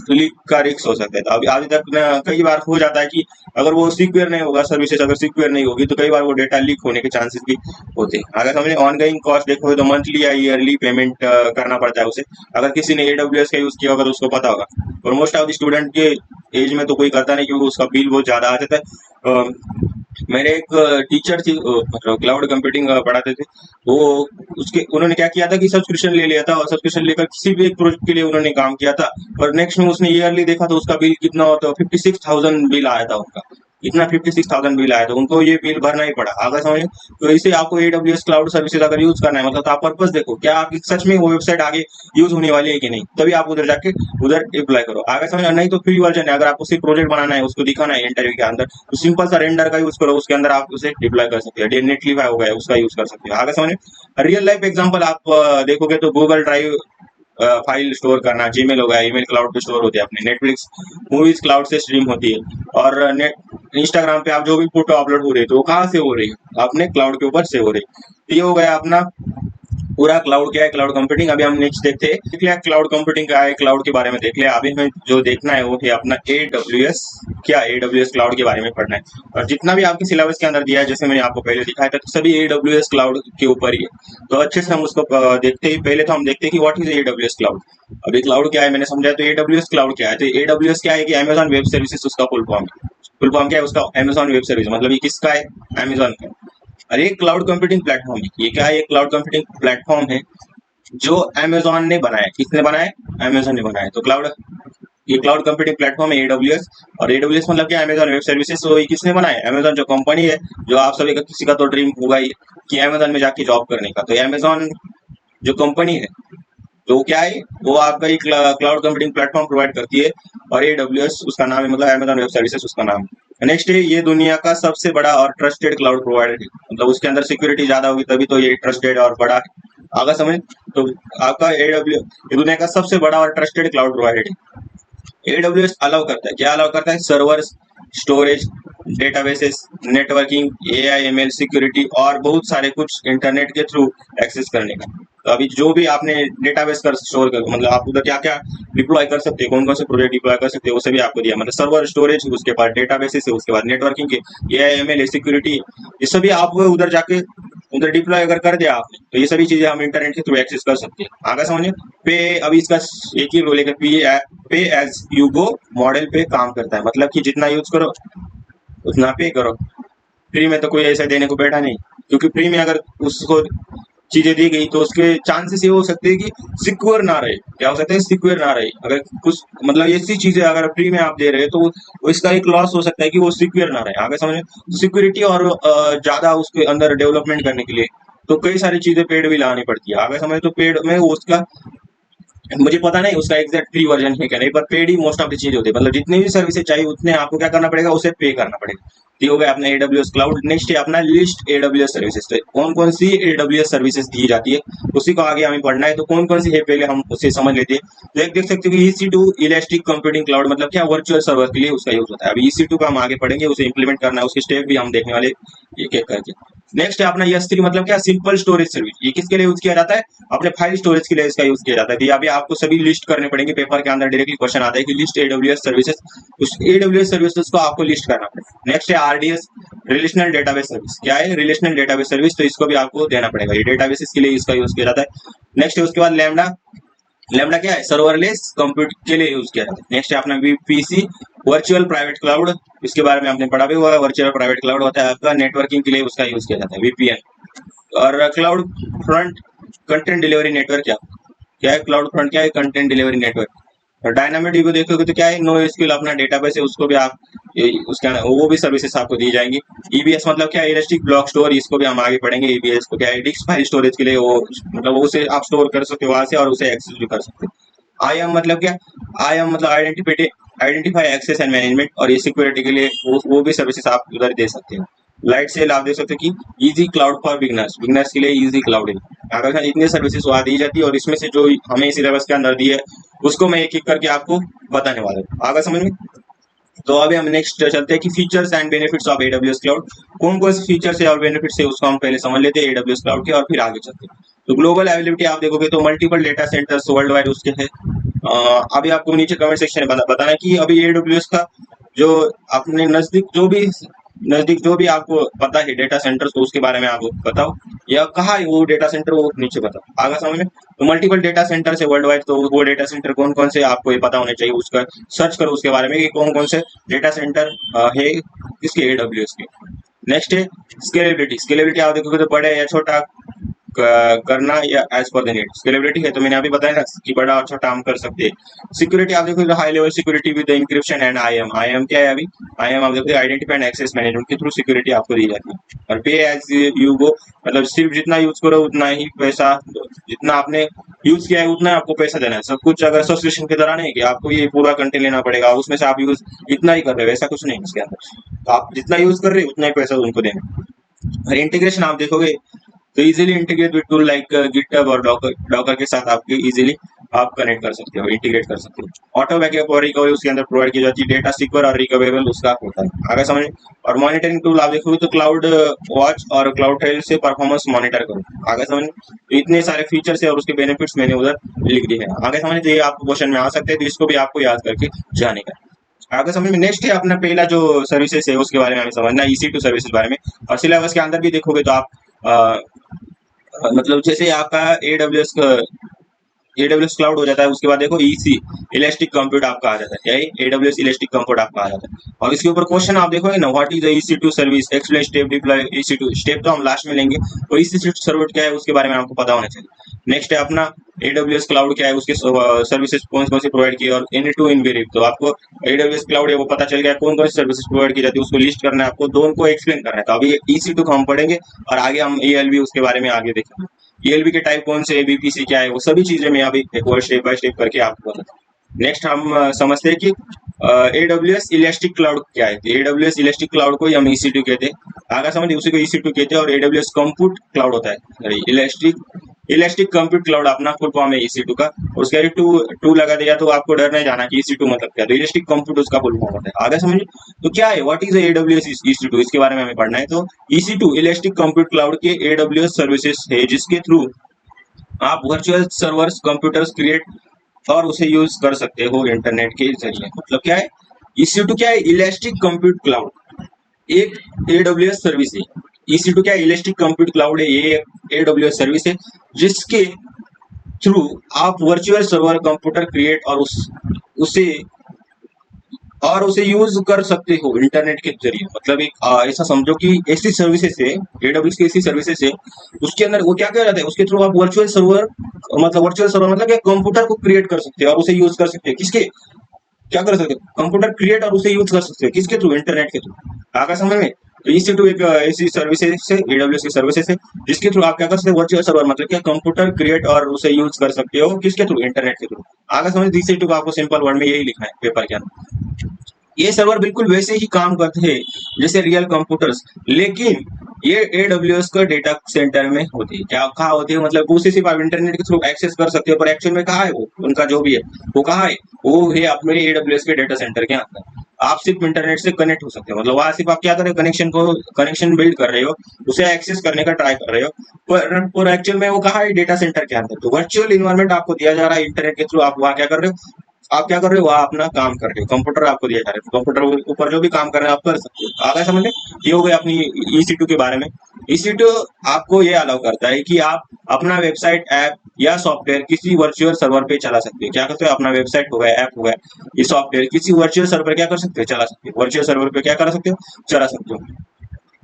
लीक का रिस्क हो सकता है। तो अभी अभी तक ना कई बार हो जाता है कि अगर वो सिक्योर नहीं होगा, सर्विसेज अगर सिक्योर नहीं होगी तो कई बार वो डेटा लीक होने के चांसेस भी होते हैं, अगर समझे। ऑनगोइंग कॉस्ट देखोगे तो मंथली या ईयरली पेमेंट करना पड़ता है उसे। अगर किसी ने AWS का यूज किया होगा तो उसको पता होगा, और मोस्ट ऑफ द स्टूडेंट के एज में तो कोई करता नहीं क्योंकि उसका बिल बहुत ज्यादा आ जाता है। मेरे एक टीचर थी, मतलब क्लाउड कंप्यूटिंग पढ़ाते थे वो। उसके उन्होंने क्या किया था कि सब्सक्रिप्शन ले लिया था, और सब्सक्रिप्शन लेकर किसी भी एक प्रोजेक्ट के लिए उन्होंने काम किया था। और नेक्स्ट में उसने ईयरली देखा तो उसका बिल कितना होता है, 56,000 बिल आया था उनका। इतना 56,000 बिल आया था उनको, ये बिल भरना ही पड़ा, आगे समझ। तो इसे आपको AWS क्लाउड सर्विसेज अगर यूज करना है, मतलब तो आप पर्पस देखो क्या आपकी सच में वो वेबसाइट आगे यूज होने वाली है कि नहीं, तभी आप उधर जाके उधर अप्लाई करो, आगे समझ। नहीं तो फ्री वर्जन है, अगर आपको सिर्फ प्रोजेक्ट बनाना है, उसको दिखाना है इंटरव्यू के अंदर, तो सिंपल सा रेंडर का यूज करो, उसके अंदर आप उसे डिप्लॉय कर सकते हो। नेटलिफाई हो गया उसका यूज कर सकते हो, आगे समझ। रियल लाइफ एग्जांपल आप देखोगे तो गूगल ड्राइव फाइल स्टोर करना, जीमेल हो गया, ईमेल क्लाउड पे स्टोर होती है अपने, नेटफ्लिक्स मूवीज क्लाउड से स्ट्रीम होती है, और नेट इंस्टाग्राम पे आप जो भी फोटो अपलोड हो रही है तो वो कहाँ से हो रही है, अपने क्लाउड के ऊपर से हो रही है। तो ये हो गया अपना पूरा क्लाउड क्या है, क्लाउड कंप्यूटिंग। अभी हम नेक्स्ट देखते हैं देख लिया क्लाउड कंप्यूटिंग क्या है, क्लाउड के बारे में देख लिया। अभी हमें जो देखना है वो है अपना AWS, क्या AWS क्लाउड के बारे में पढ़ना है। और जितना भी आपके सिलेबस के अंदर दिया है, जैसे मैंने आपको पहले दिखाया था, तो सभी AWS क्लाउड के ऊपर ही है। तो अच्छे से हम उसको देखते ही पहले तो हम देखते हैं कि व्हाट इज AWS क्लाउड। अभी क्लाउड क्या है मैंने समझाया, तो AWS क्लाउड क्या है, तो AWS क्या है कि अमेजॉन वेब सर्विसेज उसका फुल फॉर्म है। फुल फॉर्म क्या है उसका, अमेजॉन वेब सर्विस, मतलब ये किसका है, अमेजॉन का। अरे एक क्लाउड कंप्यूटिंग प्लेटफॉर्म है, ये क्या है, एक क्लाउड कंप्यूटिंग प्लेटफॉर्म है जो अमेजोन ने बनाया। किसने बनाया, अमेजोन ने बनाया। तो क्लाउड, ये क्लाउड कंप्यूटिंग प्लेटफॉर्म है AWS। और AWS मतलब क्या, अमेजॉन वेब सर्विसेज। तो ये किसने बनाया, अमेजोन जो कंपनी है, जो आप सभी का किसी का तो ड्रीम होगा ही कि अमेजोन में जाके जॉब करने का। तो अमेजोन जो कंपनी है, तो क्या है, वो आपका एक क्लाउड कंप्यूटिंग प्लेटफॉर्म प्रोवाइड करती है, और AWS उसका नाम है, मतलब अमेजॉन वेब सर्विसेज उसका नाम है। नेक्स्ट है, ये दुनिया का सबसे बड़ा और ट्रस्टेड क्लाउड प्रोवाइडर है, मतलब उसके अंदर सिक्योरिटी ज्यादा होगी तभी तो ये ट्रस्टेड और बड़ा है, आगे समझ। तो आपका AWS ये दुनिया का सबसे बड़ा और ट्रस्टेड क्लाउड प्रोवाइडर है। AWS अलाउ करता है, क्या अलाउ करता है, servers, storage, databases, networking, AI ML security, और बहुत सारे कुछ इंटरनेट के थ्रू एक्सेस करने का। तो अभी जो भी आपने डेटाबेस कर स्टोर कर, मतलब आप उधर क्या क्या डिप्लॉय कर सकते हैं, कौन कौन से प्रोजेक्ट डिप्लॉय कर सकते हैं, वो सभी आपको दिया, मतलब सर्वर, स्टोरेज, उसके बाद डेटाबेसेस है, उसके बाद नेटवर्किंग के AI ML सिक्योरिटी, ये सभी आप उधर जाके उधर डिप्लॉय अगर कर दिया आपने, तो ये सभी चीजें हम इंटरनेट के थ्रू एक्सेस कर सकते हैं, आगे समझे। पे अभी इसका एक ही रोल है, पे एज यू गो मॉडल पे काम करता है, मतलब कि जितना यूज करो उतना पे करो। फ्री में तो कोई ऐसा देने को बैठा नहीं, क्योंकि फ्री में अगर उसको चीजें दी गई तो उसके चांसेस ये हो सकते हैं कि सिक्योर ना रहे, क्या हो सकता है, सिक्योर ना रहे। अगर कुछ मतलब ऐसी चीजें अगर फ्री में आप दे रहे हो तो वो इसका एक लॉस हो सकता है कि वो सिक्योर ना रहे, आगे समझे। सिक्योरिटी और ज्यादा उसके अंदर डेवलपमेंट करने के लिए तो कई सारी चीजें पेड भी लानी पड़ती है, आगे समझे। तो पेड में वो उसका, मुझे पता नहीं उसका एग्जैक्ट फ्री वर्जन है क्या नहीं, पर paid he most of the चीज होती है, मतलब जितनी भी सर्विसेज चाहिए उतने आपको क्या करना पड़ेगा, उसे पे करना पड़ेगा। तो ये हो गया अपना AWS क्लाउड। नेक्स्ट है अपना लिस्ट AWS सर्विसेज, तो कौन कौन सी AWS सर्विसेज दी जाती है उसी को आगे हमें पढ़ना है। तो कौन कौन सी है पहले हम उसे समझ लेते हैं। तो एक देख सकते हो कि EC2 इलास्टिक कंप्यूटिंग क्लाउड, मतलब क्या, वर्चुअल सर्वर के लिए उसका यूज होता है। अभी EC2 का हम आगे पढ़ेंगे, उसे इंप्लीमेंट करना है, उसके स्टेप भी हम देखने वाले एक एक करके। नेक्स्ट है अपना S3, मतलब क्या, सिंपल स्टोरेज सर्विस। ये किसके लिए यूज किया जाता है, अपने फाइल स्टोरेज के लिए इसका यूज किया जाता है। तो अभी आपको सभी लिस्ट करने पड़ेंगे, पेपर के अंदर डायरेक्टली क्वेश्चन आता है कि लिस्ट AWS सर्विसेज, उस AWS सर्विसेज को आपको लिस्ट करना पड़ेगा। नेक्स्ट है RDS, रिलेशनल डेटाबेस सर्विस, क्या है, रिलेशनल डेटाबेस सर्विस, तो इसको भी आपको देना पड़ेगा, ये डेटाबेसेस के लिए इसका यूज किया जाता है। नेक्स्ट है उसके बाद लैम्डा, लैम्डा क्या है, सर्वरलेस कंप्यूट के लिए यूज किया जाता है। नेक्स्ट है अपना VPC, वर्चुअल प्राइवेट क्लाउड, इसके बारे में आपने पढ़ा भी हुआ है। वर्चुअल प्राइवेट क्लाउड होता है आपका नेटवर्किंग के लिए उसका यूज किया जाता है, VPN। और cloud front content delivery network, क्या है क्लाउड फ्रंट, क्या है, कंटेंट डिलीवरी नेटवर्क। और डायनामिक DB देखोगे तो क्या है, नो एसक्यूएल अपना डेटाबेस है, उसको भी आप उसका वो भी सर्विसेज आपको दी जाएंगी। EBS मतलब क्या है, इलास्टिक ब्लॉक स्टोर, इसको भी हम आगे पढ़ेंगे। EBS को क्या है, डिस्क फाइल स्टोरेज के लिए, वो मतलब वो उसे आप स्टोर कर सकते हो वहां से और उसे एक्सेस भी कर सकते हो। IAM मतलब क्या, IAM मतलब आइडेंटिफाई एक्सेस एंड मैनेजमेंट, और ये सिक्योरिटी के लिए वो भी सर्विसेज आप उधर दे सकते हो। लाइट सेल आप देख सकते हो कि easy cloud for beginners, beginners के लिए इजी क्लाउड है। अगर इतनी सर्विसेज वहाँ दी जाती है, और इसमें से जो हमें सिलेबस के अंदर दी है उसको मैं एक एक करके आपको बताने वाला हूँ, आगे समझ में। तो अभी हम नेक्स्ट चलते हैं कि features and benefits of AWS cloud. कौन कौन से फीचर्स है और बेनिफिट्स है उसको हम पहले समझ लेते हैं एडब्ल्यूएस क्लाउड के, और फिर आगे चलते हैं। तो ग्लोबल अवेलेबिलिटी आप देखोगे तो multiple data centres world wide उसके हैं। अभी आपको नीचे कमेंट सेक्शन में बताना है कि अभी एडब्ल्यूएस का जो अपने नजदीक जो भी आपको पता है डेटा सेंटर्स, तो उसके बारे में आप बताओ, या कहाँ है वो डेटा सेंटर, वो नीचे बताओ। आगे समझ में। तो मल्टीपल डेटा सेंटर है वर्ल्ड वाइड, तो वो डेटा सेंटर कौन कौन से आपको ये पता होने चाहिए, उसका सर्च करो उसके बारे में कि कौन कौन से डेटा सेंटर है किसके, एडब्ल्यूएस के। नेक्स्ट है स्केलेबिलिटी। स्केलेबिलिटी आप देखोगे तो बड़े या छोटा करना या as per the need. Scalability है तो मैंने अभी बताया ना कि बड़ा और छोटा हम कर सकते हैं। सिक्योरिटी आप देखो high level security with encryption and IAM. IAM क्या है अभी? आईएम आप देखो आइडेंटिटी एंड एक्सेस मैनेजमेंट के थ्रू सिक्योरिटी आपको दी जाती है। और पे एज यू गो, मतलब सिर्फ जितना यूज करो उतना ही पैसा, जितना आपने यूज किया है उतना आपको पैसा देना है। सब कुछ अगर सब्सक्रिप्शन के दौरान है कि आपको ये पूरा कंटेंट लेना पड़ेगा, उसमें से आप यूज इतना ही कर रहे हो, ऐसा कुछ नहीं इसके अंदर। तो आप जितना यूज कर रहे हो उतना ही पैसा उनको देना। और इंटीग्रेशन आप देखोगे तो easily integrate with tool like GitHub और डॉकर के साथ आपके इजीली आप कनेक्ट कर सकते हो, इंटीग्रेट कर सकते हो। ऑटो बैकअप और रिकवरी उसके अंदर प्रोवाइड की जाती है। डेटा सिक्योर और रिकवरेबल उसका होता है। आगे समझ। और मॉनिटरिंग टूल आप देखोगे तो क्लाउड वॉच और क्लाउड ट्रेल से परफॉर्मेंस मॉनिटर करो। आगे समझ। तो इतने सारे फीचर्स है और उसके बेनिफिट्स मैंने उधर लिख दिए हैं। आगे समझ। ये आपको क्वेश्चन में आ सकते हैं, तो इसको भी आपको याद करके जाने का। आगे समझ में। नेक्स्ट है अपना पहला जो सर्विसेज है उसके बारे में हमें समझना, EC2 सर्विसेज बारे में। और सिलेबस के अंदर भी देखोगे तो आप मतलब जैसे आपका एडब्ल्यूएस क्लाउड हो जाता है, उसके बाद देखो EC इलास्टिक कंप्यूट आपका आ जाता है। क्या एडब्ल्यूएस इलास्टिक कंप्यूट आपका आ जाता है। और इसके ऊपर क्वेश्चन आप देखोगे ना, what is the EC2 service, explain step deploy EC2। Step तो हम लास्ट में लेंगे, और EC2 सर्विस क्या है उसके बारे में आपको पता होना चाहिए। नेक्स्ट है अपना एडब्ल्यूएस क्लाउड क्या है, उसके सर्विसेज कौन कौन सी प्रोवाइड की है, और इन टू इन वेरिएबल। तो आपको एडब्ल्यूएस क्लाउड है वो पता चल गया, कौन कौन सी सर्विसेज प्रोवाइड की जाती है उसको लिस्ट करना है आपको, दोनों को एक्सप्लेन करना है। तो अभी EC2 को हम पढ़ेंगे, और आगे हम ELB उसके बारे में आगे देखेंगे। ELB के टाइप कौन से, BPC क्या है, वो सभी चीजें मैं अभी एक और स्टेप बाय स्टेप करके आपको बताता हूँ। नेक्स्ट हम समझते हैं कि AWS इलास्टिक क्लाउड क्या है। AWS इलास्टिक क्लाउड को हम EC2 कहते हैं। आगे समझ, उसी को EC2 कहते हैं। और AWS कंप्यूट क्लाउड होता है, इलास्टिक कंप्यूट क्लाउड अपना फुल फॉर्म है EC2 का। और उसके आगे टू लगा दिया तो आपको डर नहीं जाना कि EC2 मतलब क्या। तो इलास्टिक कंप्यूट उसका फुल फॉर्म होता है। आगे समझिए। तो क्या है, व्हाट इज AWS EC2, इसके बारे में हमें पढ़ना है। तो EC2 इलास्टिक कंप्यूट क्लाउड के AWS सर्विसेज है, जिसके थ्रू आप वर्चुअल सर्वर्स कंप्यूटर्स क्रिएट और उसे यूज कर सकते हो इंटरनेट के जरिए। मतलब क्या है, EC2 क्या है, इलास्टिक कंप्यूट क्लाउड एक AWS सर्विस है। EC2 क्या है, इलास्टिक कंप्यूट क्लाउड है, ये AWS सर्विस है, जिसके थ्रू आप वर्चुअल सर्वर कंप्यूटर क्रिएट और उसे यूज कर सकते हो इंटरनेट के जरिए। मतलब एक ऐसा समझो कि ऐसी सर्विसेज है, AWS की ऐसी सर्विसेज है, उसके अंदर वो क्या जाता है, उसके थ्रू आप वर्चुअल सर्वर मतलब एक कंप्यूटर को क्रिएट कर सकते हो और उसे यूज कर सकते हो। किसके, क्या कर सकते हो, कंप्यूटर क्रिएट और उसे यूज कर सकते हो, किसके थ्रू, इंटरनेट के थ्रू। आगे समझ में। तो EC2 एक ऐसी सर्विसेज है, AWS की सर्विसेज है, जिसके थ्रू आप क्या कर सकते हो, वर्चुअल सर्वर मतलब क्या, कंप्यूटर क्रिएट और उसे यूज कर सकते हो, किसके थ्रू, इंटरनेट के थ्रू। आगे समझ। EC2 को आपको सिंपल वर्ड में यही लिखना है पेपर के अंदर। ये सर्वर बिल्कुल वैसे ही काम करते हैं जैसे रियल कंप्यूटर्स, लेकिन ये AWS का डेटा सेंटर में होती है। क्या कहाँ होती है, मतलब उसे सिर्फ आप इंटरनेट के थ्रू एक्सेस कर सकते हो, पर एक्चुअल में कहाँ है वो, उनका जो भी है वो कहाँ है, वो है अपने AWS के डेटा सेंटर के अंदर। आप सिर्फ इंटरनेट से कनेक्ट हो सकते हो, मतलब वहां सिर्फ आप क्या कर रहे हो, कनेक्शन बिल्ड कर रहे हो, उसे एक्सेस करने का ट्राई कर रहे हो, पर एक्चुअल में वो कहाँ है, डेटा सेंटर के अंदर। तो वर्चुअल इन्वायरमेंट आपको दिया जा रहा है इंटरनेट के थ्रू, आप वहाँ क्या कर रहे हो, आप क्या कर रहे हो, वहाँ अपना काम कर रहे हो, कंप्यूटर आपको दिया जा रहा है, कंप्यूटर के ऊपर जो भी काम कर रहे हैं आप कर सकते हो। आगे समझ में। ये हो गया अपनी EC2 के बारे में। EC2 आपको ये अलाउ करता है कि आप अपना वेबसाइट, ऐप या सॉफ्टवेयर किसी वर्चुअल सर्वर पे चला सकते हो। क्या करते हो, अपना वेबसाइट हो गया, ऐप हो गया, ये सॉफ्टवेयर किसी वर्चुअल सर्वर क्या कर सकते हो, चला सकते हो। वर्चुअल सर्वर पे क्या कर सकते हो, चला सकते हो।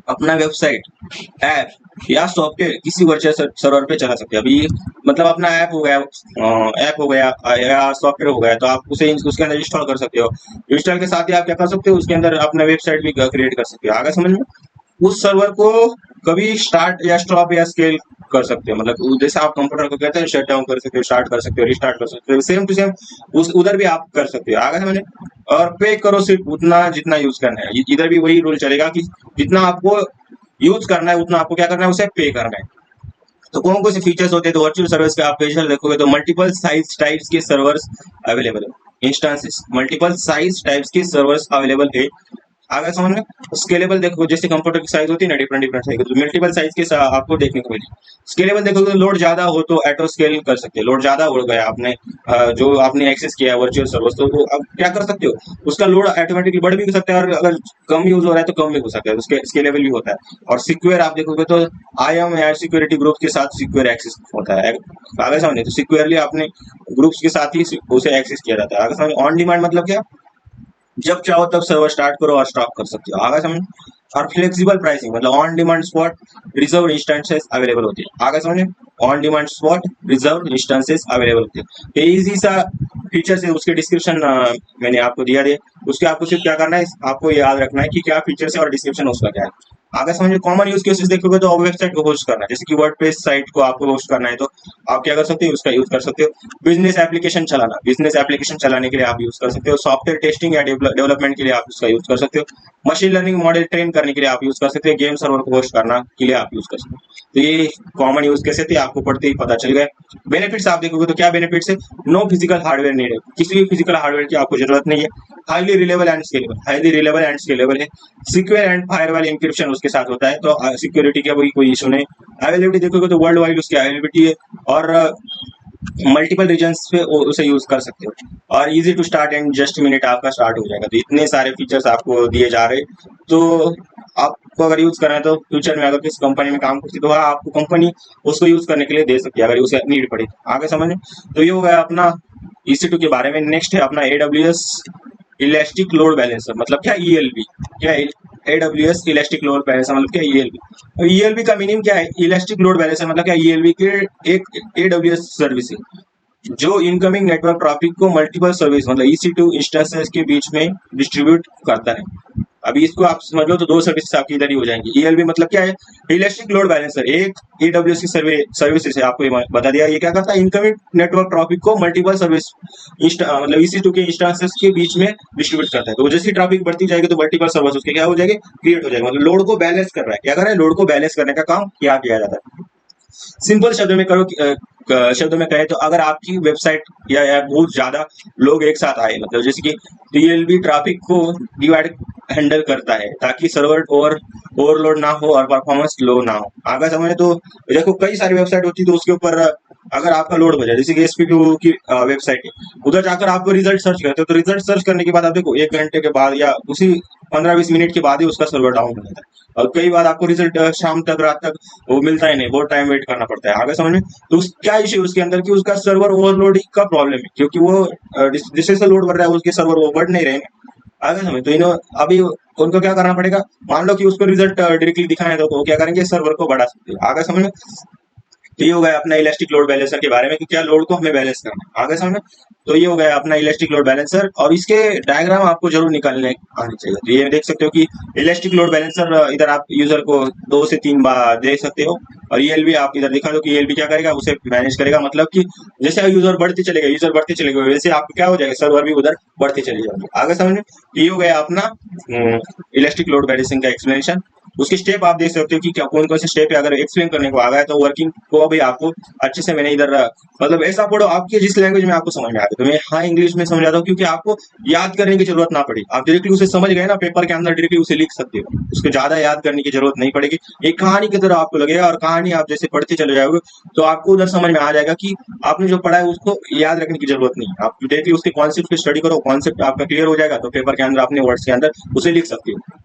अपना वेबसाइट, ऐप या सॉफ्टवेयर किसी वर्चुअल सर्वर पे चला सकते हैं। अभी मतलब अपना ऐप हो गया या सॉफ्टवेयर हो गया, तो आप उसे उसके अंदर इंस्टॉल कर सकते हो। इंस्टॉल के साथ ही आप क्या कर सकते हो, उसके अंदर अपना वेबसाइट भी क्रिएट कर सकते हो। आगे समझ में। उस सर्वर को कभी स्टार्ट या स्टॉप या स्केल कर सकते हो, मतलब जैसे आप कंप्यूटर को कहते हैं शट डाउन कर सकते हो, स्टार्ट कर सकते हो, रिस्टार्ट कर सकते हो, सेम टू सेम उधर भी आप कर सकते हो। आगे समझे। और पे करो सिर्फ उतना जितना यूज करना है, इधर भी वही रूल चलेगा कि जितना आपको यूज करना है उतना आपको क्या करना है, उसे पे करना है। तो कौन कौन से फीचर्स होते हैं, तो वर्चुअल सर्वर्स का आप पेज देखोगे तो मल्टीपल साइज टाइप्स के सर्वर्स अवेलेबल है। इंस्टेंसेस, मल्टीपल साइज टाइप्स के सर्वर्स अवेलेबल है। आगे समझ में। स्केलेबल देखो, जैसे कंप्यूटर की साइज होती है ना डिफरेंट डिफरेंट साइज, तो मल्टीपल साइज के आपको देखने को मिले। स्केलेबल देखो तो लोड ज्यादा हो तो ऑटो स्केल कर सकते हैं, लोड ज्यादा हो गया आपने जो आपने एक्सेस किया वर्चुअल सर्वर्स, तो वो अब क्या कर सकते हो, उसका लोड ऑटोमेटिकली बढ़ भी सकता है, और अगर कम यूज हो रहा है तो कम भी हो सकता है, उसके स्केलेबल भी होता है। और सिक्योर आप देखोगे तो IAM या सिक्योरिटी ग्रुप के साथ सिक्योर एक्सेस होता है। आगे समझे, तो सिक्योरली आपने ग्रुप्स के साथ ही उसे एक्सेस किया जाता है। आगे समझे। ऑन डिमांड मतलब क्या, जब चाहो तब सर्वर स्टार्ट करो और स्टॉप कर सकते हो। आगे समझ। और फ्लेक्सिबल प्राइसिंग मतलब on demand spot reserve instances available होती है। आगे समझे। On demand spot reserve instances available होती है। ये इजी सा फीचर्स है, उसके डिस्क्रिप्शन मैंने आपको दिया दिया। उसके आपको सिर्फ क्या करना है, आपको याद रखना है कि क्या फीचर्स है और डिस्क्रिप्शन उसका क्या है। आगे समझिए। कॉमन यूज केसेस देखोगे तो वेबसाइट को होस्ट करना है, जैसे कि वर्डप्रेस साइट को आपको होस्ट करना है तो आप क्या कर सकते हो, उसका यूज कर सकते हो। बिजनेस एप्लीकेशन चलाना, बिजनेस एप्लीकेशन चलाने के लिए आप यूज कर सकते हो। सॉफ्टवेयर टेस्टिंग या डेवलपमेंट के लिए आप उसका यूज कर सकते हो। मशीन लर्निंग मॉडल ट्रेन करने के लिए आप यूज कर सकते हो। गेम सर्वर को होस्ट करना के लिए आप यूज कर सकते हो। तो ये कॉमन यूज केसेस थे, आपको पढ़ते ही पता चल गए। बेनिफिट्स आप देखोगे तो क्या बेनिफिट्स है, नो फिजिकल हार्डवेयर नीडेड, किसी भी फिजिकल हार्डवेयर की आपको जरूरत नहीं है। Highly reliable and scalable, highly reliable and scalable है। सिक्योर एंड फायरवॉल इंक्रिप्शन उसके साथ होता है, तो सिक्योरिटी का कोई इशू नहीं। अवेलेबिलिटी देखोगे तो वर्ल्ड वाइड उसकी अवेलेबिलिटी है, और मल्टीपल रीजन्स पे उसे यूज कर सकते हो। और easy to start and just minute आपका स्टार्ट हो जाएगा। तो इतने सारे फीचर्स आपको दिए जा रहे, तो आपको अगर यूज करना है तो फ्यूचर में अगर किस कंपनी में काम करती है तो वह आपको कंपनी उसको यूज करने के लिए दे सकती है अगर उसे नीड पड़े। आगे समझ। तो ये हो गया अपना EC2 के बारे में। नेक्स्ट है अपना AWS इलास्टिक लोड बैलेंसर, मतलब क्या ELB, क्या AWS इलास्टिक लोड बैलेंसर मतलब क्या ELB। ELB का मीनिंग क्या है, इलास्टिक लोड बैलेंसर मतलब क्या, ELB के एक AWS सर्विस है जो इनकमिंग नेटवर्क ट्रैफिक को मल्टीपल सर्विस मतलब EC2 इंस्टेंसेस के बीच में डिस्ट्रीब्यूट करता है। अभी इसको आप समझ लो तो दो सर्विसेज आपकी इधर ही हो जाएंगी। ELB मतलब क्या है, इलेक्ट्रिक लोड बैलेंसर, एक AWS की सर्विसेज है, आपको ये बता दिया। ये क्या करता है, इनकमिंग नेटवर्क ट्रैफिक को मल्टीपल सर्विस मतलब EC2 के इंस्टेंसेस के बीच में डिस्ट्रीब्यूट करता है। तो जैसे ट्रैफिक बढ़ती जाएगी तो मल्टीपल सर्विस उसके क्या हो जाएगी, क्रिएट हो जाएगी, मतलब लोड को बैलेंस कर रहा है। क्या कर रहा है, लोड को बैलेंस करने का काम किया जाता है। सिंपल शब्दों में करो, शब्दों में कहे तो अगर आपकी वेबसाइट या ऐप बहुत ज्यादा लोग एक साथ आए, मतलब जैसे कि TLB ट्रैफिक को डिवाइड हैंडल करता है ताकि सर्वर ओवरलोड ना हो और परफॉर्मेंस लो ना हो। आगे समझे तो देखो कई सारी वेबसाइट होती है तो उसके ऊपर अगर आपका लोड हो जाए, जैसे कि SPQ की वेबसाइट है, उधर जाकर आपको रिजल्ट सर्च करते हो तो रिजल्ट सर्च करने के बाद आप देखो 1 घंटे के बाद या उसी 15-20 मिनट के बाद ही उसका सर्वर डाउन हो जाता है। और कई बार आपको रिजल्ट शाम तक रात तक वो मिलता ही नहीं, बहुत टाइम वेट करना पड़ता है। आगे समझ में। तो क्या इश्यू उसके अंदर कि उसका सर्वर ओवरलोडिंग का प्रॉब्लम है, क्योंकि वो जिससे से लोड बढ़ रहा है उसके सर्वर वो बढ़ नहीं रहे हैं। आगे समझ। तो इन्हों अभी उनको क्या करना पड़ेगा, मान लो कि उसको रिजल्ट डायरेक्टली दिखाना है तो वो क्या करेंगे, सर्वर को बढ़ा सकते हैं। आगे समझ में। तो ये हो गया अपना इलास्टिक लोड बैलेंसर के बारे में कि क्या लोड को हमें बैलेंस करना है। आगे समझ। तो ये हो गया अपना इलास्टिक लोड बैलेंसर, और इसके डायग्राम आपको जरूर निकालने आने चाहिए। तो ये देख सकते हो कि इलास्टिक लोड बैलेंसर इधर आप यूजर को 2 से 3 बार दे सकते हो, और ELB आप इधर दिखा दो कि ELB क्या करेगा, उसे मैनेज करेगा। मतलब कि जैसे यूजर बढ़ते चलेगा वैसे आपको क्या हो जाएगा, सर्वर भी उधर बढ़ते चले जाएंगे। आगे समझ। ये हो गया अपना इलास्टिक लोड बैलेंसिंग का एक्सप्लेनेशन। उसके स्टेप आप देख सकते हो कि क्या कौन कौन से स्टेप है, अगर एक्सप्लेन करने को आ गया तो वर्किंग को भी आपको अच्छे से मैंने इधर मतलब ऐसा पढ़ो आपकी जिस लैंग्वेज में आपको समझ में आए। तो मैं हाँ इंग्लिश में समझाता हूँ क्योंकि आपको याद करने की जरूरत ना पड़ी, आप डायरेक्टली उसे समझ गए ना, पेपर के अंदर डायरेक्टली उसे लिख सकते हो, उसको ज्यादा याद करने की जरूरत नहीं पड़ेगी। एक कहानी की तरह आपको लगेगा, और कहानी आप जैसे पढ़ते चले जाओगे तो आपको उधर समझ में आ जाएगा कि आपने जो पढ़ा है उसको याद रखने की जरूरत नहीं। आप डायरेक्टली उसके कॉन्सेप्ट की स्टडी करो, कॉन्सेप्ट आपका क्लियर हो जाएगा तो पेपर के अंदर अपने वर्ड्स के अंदर उसे लिख सकते हो।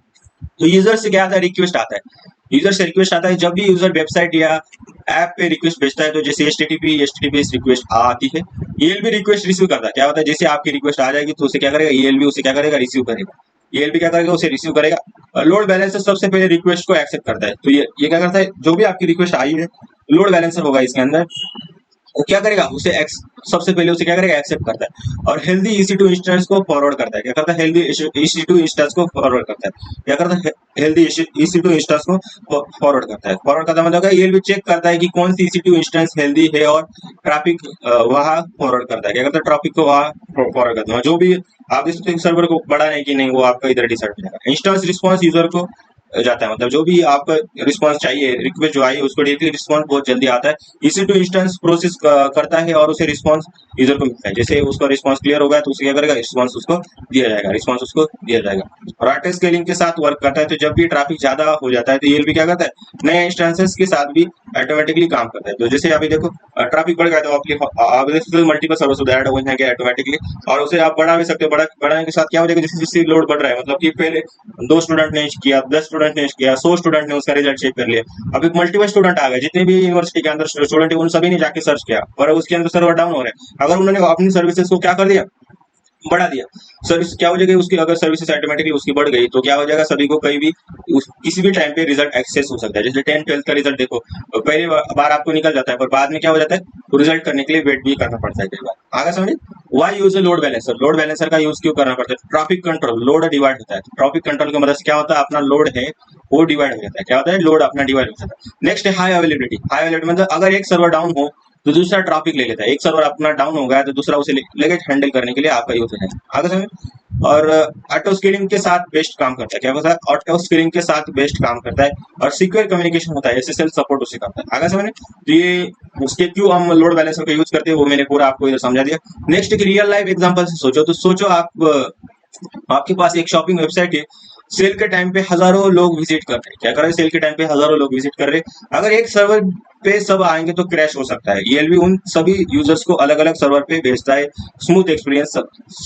तो यूजर से क्या आता है, रिक्वेस्ट आता है। यूजर से रिक्वेस्ट आता है जब भी यूजर वेबसाइट या ऐप पे रिक्वेस्ट भेजता है, तो जैसे HTTPS रिक्वेस्ट आती है, ELB रिक्वेस्ट रिसीव करता है। क्या होता है, जैसे आपकी रिक्वेस्ट आ जाएगी तो उसे क्या करेगा, ELB उसे क्या करेगा, रिसीव करेगा। ELB क्या करेगा, उसे रिसीव करेगा। लोड बैलेंसर सबसे पहले रिक्वेस्ट को एक्सेप्ट करता है। तो ये क्या करता है, जो भी आपकी रिक्वेस्ट आई है, लोड बैलेंसर होगा इसके अंदर, वो क्या करेगा, सबसे पहले उसे क्या करेगा, एक्सेप्ट करता है। और हेल्दी EC2 इंस्टेंस को फॉरवर्ड करता है। क्या करता है, हेल्दी EC2 इंस्टेंस को फॉरवर्ड करता है। क्या करता है, हेल्दी EC2 इंस्टेंस को फॉरवर्ड करता है। फॉरवर्ड करता मतलब ये भी चेक करता है कि कौन सी EC2 इंस्टेंस हेल्दी है, और ट्रैफिक वहां फॉरवर्ड करता है। क्या करता है, ट्रैफिक को वहां फॉरवर्ड करता है। जो भी आप इस सर्वर को बढ़ाने की नहीं, वो आपका इधर डिसाइड हो जाएगा। इंस्टेंस रिस्पॉन्स यूजर को जाता है, मतलब जो भी आपका रिस्पांस चाहिए, रिक्वेस्ट जो आई उसको डायरेक्टली रिस्पांस बहुत जल्दी आता है, इसी टू इंस्टेंस प्रोसेस करता है और उसे रिस्पांस यूजर को मिलता है। जैसे उसका रिस्पांस क्लियर होगा तो उसे क्या करेगा, रिस्पांस उसको दिया जाएगा, रिस्पांस उसको दिया जाएगा। और ऑटो स्केलिंग के साथ वर्क करता है, तो जब भी ट्रैफिक ज्यादा हो जाता है तो ईएलबी क्या करता है, नए इंस्टेंसेस के साथ भी ऑटोमेटिकली काम करता है। तो जैसे अभी देखो ट्रैफिक बढ़ गया तो आपके मल्टीपल सर्वर्स ऐड हो जाएंगे ऑटोमेटिकली, और उसे आप बढ़ा भी सकते हो। बढ़ाने के साथ क्या हो जाएगा, जैसे जैसे लोड बढ़ रहा है, मतलब कि पहले 2 स्टूडेंट ने किया, 10 स्टूडेंट ने किया, 100 स्टूडेंट ने उसका रिजल्ट चेक कर लिया, अब एक मल्टीपल स्टूडेंट आ गए, जितने भी यूनिवर्सिटी के अंदर स्टूडेंट है उन सभी ने जाके सर्च किया, और उसके अंदर सर्वर डाउन हो रहे हैं। अगर उन्होंने अपनी सर्विसेज को क्या कर दिया, बढ़ा दिया, सर्विस क्या हो जाएगी उसकी, अगर सर्विसेज ऑटोमेटिकली उसकी बढ़ गई तो क्या हो जाएगा, सभी को कहीं भी किसी भी टाइम पे रिजल्ट एक्सेस हो सकता है। जैसे 10 12 का रिजल्ट देखो, पहली बार आपको निकल जाता है, पर बाद में क्या हो जाता है, तो रिजल्ट करने के लिए वेट भी करना पड़ता है कई बार। आगे समझे, why use load balancer, load balancer का यूज क्यों करना पड़ता है, ट्रैफिक कंट्रोल, लोड डिवाइड होता है, ट्रैफिक कंट्रोल की मदद से क्या होता है, अपना लोड है वो डिवाइड हो जाता है, क्या होता है, लोड अपना डिवाइड हो जाता है। नेक्स्ट है हाई अवेलेबिलिटी, हाई अवेलेबिलिटी मतलब अगर एक सर्वर डाउन हो तो दूसरा ट्रैफिक ले लेता है, एक सर्वर अपना डाउन हो गया तो दूसरा उसे लेके हैंडल करने के लिए आपका यूज है। आगे समझ, और ऑटो स्केलिंग के साथ बेस्ट काम करता है, क्या होता है, ऑटो स्केलिंग के साथ बेस्ट काम करता है, और सिक्योर कम्युनिकेशन होता है, एसएसएल सपोर्ट उसे करता है। आगे समझ, तो ये उसके क्यों हम लोड बैलेंसर का यूज करते हैं वो मैंने पूरा आपको इधर समझा दिया। नेक्स्ट एक रियल लाइफ एग्जांपल से सोचो, तो सोचो आपके पास एक शॉपिंग वेबसाइट है, सेल के टाइम पे हजारों लोग विजिट कर रहे हैं, क्या कर रहे हैं, सेल के टाइम पे हजारों लोग विजिट कर रहे हैं, अगर एक सर्वर पे सब आएंगे तो क्रैश हो सकता है। ईएलबी उन सभी यूजर्स को अलग अलग सर्वर पे भेजता है, स्मूथ एक्सपीरियंस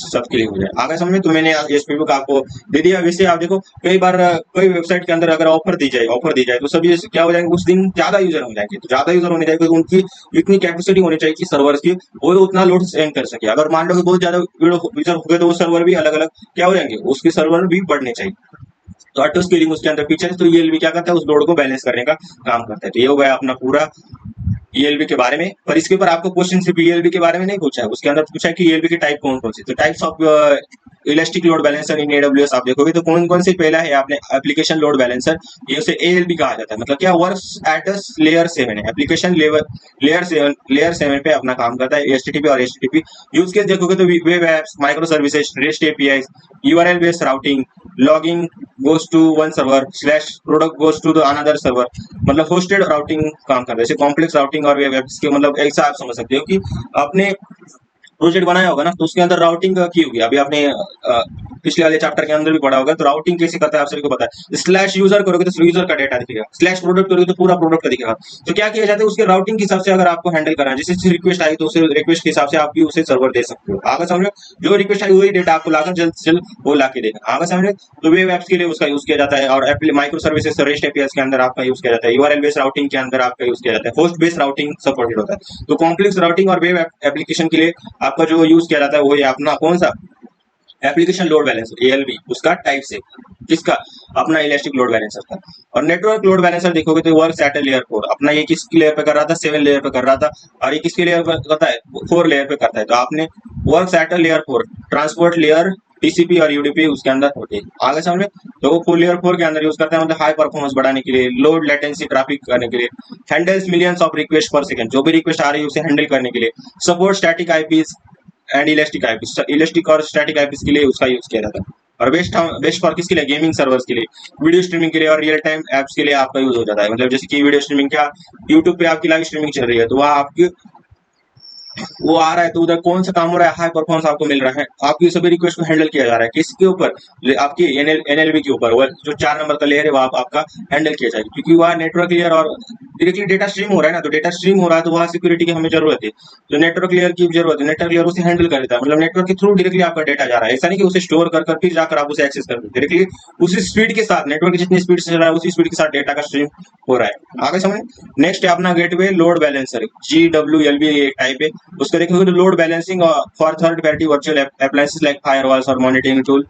सबके लिए हो जाए। आगे समझ में, तो मैंने इस फीडबैक आपको दे दिया। वैसे आप देखो कई बार कई वेबसाइट के अंदर अगर ऑफर दी जाए तो सभी क्या हो जाएंगे, उस दिन ज्यादा यूजर हो जाएंगे, तो ज्यादा यूजर होने जाएंगे तो उनकी इतनी कैपेसिटी होनी चाहिए कि सर्वर की वो उतना लोड सेंड कर सके। अगर मान लो कि बहुत ज्यादा यूजर हो गए तो वो सर्वर भी अलग अलग क्या हो जाएंगे, उसके सर्वर भी बढ़ने चाहिए। तो ऑटो स्केलिंग उसके अंदर फीचर है, तो ईएलबी क्या करता है, उस लोड को बैलेंस करने का काम करता है। तो ये हो गया अपना पूरा ईएलबी के बारे में। पर इसके ऊपर आपको क्वेश्चन सिर्फ ईएलबी के बारे में नहीं पूछा है, उसके अंदर पूछा है कि ईएलबी के टाइप कौन कौन से, तो types of elastic load balancer in AWS आप देखोगे तो कौन कौन से, पहला है आपने एप्लीकेशन लोड बैलेंसर, ये उसे एएलबी कहा जाता है, मतलब क्या, वर्क्स एट लेयर 7 है, एप्लीकेशन लेयर 7 पे अपना काम करता है। एचटीटीपी और एचटीटीपी यूज केस देखोगे तो web apps, micro services, rest API, URL based routing, logging goes to one server slash product goes to the another server, मतलब होस्टेड राउटिंग काम करता है। जैसे कॉम्प्लेक्स राउटिंग और वेब एप्स के मतलब ऐसा आप समझ सकते हो कि आपने प्रोजेक्ट बनाया होगा ना, तो उसके अंदर राउटिंग की होगी, अभी आपने पिछले वाले चैप्टर के अंदर भी पढ़ा होगा। तो राउटिंग कैसे करता है आप सभी को पता है, स्लैश यूजर करोगे तो यूजर का डेटा दिखेगा, स्लैश प्रोडक्ट करोगे तो पूरा प्रोडक्ट का दिखेगा। तो क्या किया जाता है, उसके राउटिंग के हिसाब से अगर आपको हैंडल करना है, जैसे रिक्वेस्ट आई तो उसे रिक्वेस्ट के हिसाब से आप भी उसे सर्वर दे सकते हो। आगे समझो, जो रिक्वेस्ट आई वही डेटा आपको लाकर जल्द से जल्द वो ला के देगा। आगे समझो, तो वेब एप्स के लिए उसका यूज किया जाता है, और माइक्रो सर्विसेज रेस्ट एपीआई के अंदर आपका यूज किया जाता है, यूआरएल बेस्ड राउटिंग के अंदर आपका यूज किया जाता है, होस्ट बेस्ड राउटिंग सपोर्टेड होता है। तो कॉम्प्लेक्स राउटिंग और वेब एप्लीकेशन के लिए आपका जो यूज किया जाता है वो अपना कौन सा, एप्लीकेशन लोड बैलेंसर एएलबी, उसका टाइप से किसका, अपना इलास्टिक लोड बैलेंसर का। और नेटवर्क लोड बैलेंसर देखोगे तो वर्क एट लेयर 4, अपना ये किसकी लेयर पे कर रहा था, 7 लेयर पे कर रहा था, और ये किसके लेयर पे करता है, 4 लेयर पे करता है। तो आपने work at layer 4, transport layer, TCP और यूडीपी उसके अंदर होते हैं। आगे समझ में, तो वो फुल लेयर 4 के अंदर यूज करता है, मतलब हाई परफॉर्मेंस बढ़ाने के लिए, लोड लेटेंसी ट्रैफिक करने के लिए, हैंडल्स मिलियंस ऑफ रिक्वेस्ट पर सेकंड, जो भी रिक्वेस्ट आ रही है उसे हैंडल करने के लिए, support static eyepiece and elastic eyepiece, elastic और स्टैटिक आईपीस के लिए उसका यूज किया जाता है। और बेस्ट फॉर किसके लिए, गेमिंग सर्वर्स के लिए, वीडियो स्ट्रीमिंग के लिए और रियल टाइम एप्स के लिए आपका यूज हो जाता है। मतलब जैसे कि वीडियो स्ट्रीमिंग क्या, यूट्यूब पे आपकी लाइव स्ट्रीमिंग चल रही है तो वह आपकी वो आ रहा है, तो उधर कौन सा काम हो रहा है, हाई परफॉर्मेंस आपको मिल रहा है, आपकी सभी रिक्वेस्ट को हैंडल किया जा रहा है, किसके ऊपर, आपकी एनएलबी के ऊपर, वो जो 4 नंबर का लेयर है वो आपका हैंडल किया जाएगा, क्योंकि वह नेटवर्क लेयर और डायरेक्टली डेटा स्ट्रीम हो रहा है ना, तो डेटा स्ट्रीम हो रहा है तो वहाँ सिक्योरिटी की हमें जरूरत है, तो नेटवर्क लेयर की जरूरत है, नेटवर्क लेयर उसे हैंडल कर देता है, मतलब नेटवर्क के थ्रू डायरेक्टली आपका डेटा जा रहा है, ऐसा नहीं कि उसे स्टोर कर फिर जाकर आप उसे एक्सेस कर दो, डायरेक्टली उसी स्पीड के साथ, नेटवर्क जितनी स्पीड से चल रहा है उसी स्पीड के साथ डेटा का स्ट्रीम हो रहा है। आगे समझ, नेक्स्ट है अपना गेटवे लोड बैलेंसर, GWLB एक टाइप है, उसको देखेंगे तो load balancing for third party virtual appliances like firewalls or monitoring tool,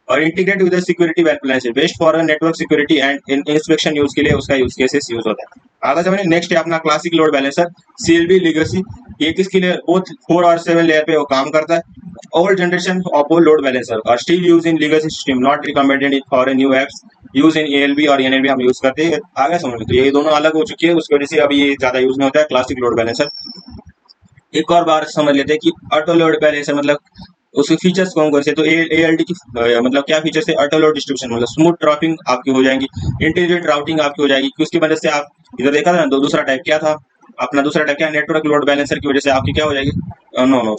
और integrate with security appliances best for network security and inspection use के लिए उसका यूज केसेस यूज होता है। आगे समझे, नेक्स्ट है अपना classic load balancer CLB legacy, ये किसके लिए, बोथ 4 और 7 लेयर पे वो काम करता है। Old generation of load balancer और still use in legacy system, not recommended for new apps, use in ALB और NLB हम यूज करते हैं। आगे समझ, तो ये दोनों अलग हो चुकी है, उसकी वजह से अभी ये ज्यादा यूज नहीं होता है क्लासिक लोड बैलेंसर। एक और बार समझ लेते हैं कि ऑटो लोड बैलेंसर मतलब उसके फीचर्स कौन कौन से, तो ALD की मतलब क्या फीचर्स है, ऑटो लोड डिस्ट्रीब्यूशन मतलब स्मूथ ड्रॉपिंग आपकी हो जाएंगी, इंटेलिजेंट राउटिंग आपकी हो जाएगी कि उसकी वजह से आप इधर देखा था ना, दूसरा टाइप क्या था अपना, दूसरा टाइप क्या, नेटवर्क लोड बैलेंसर की वजह से आपकी क्या हो जाएगी, नो नो,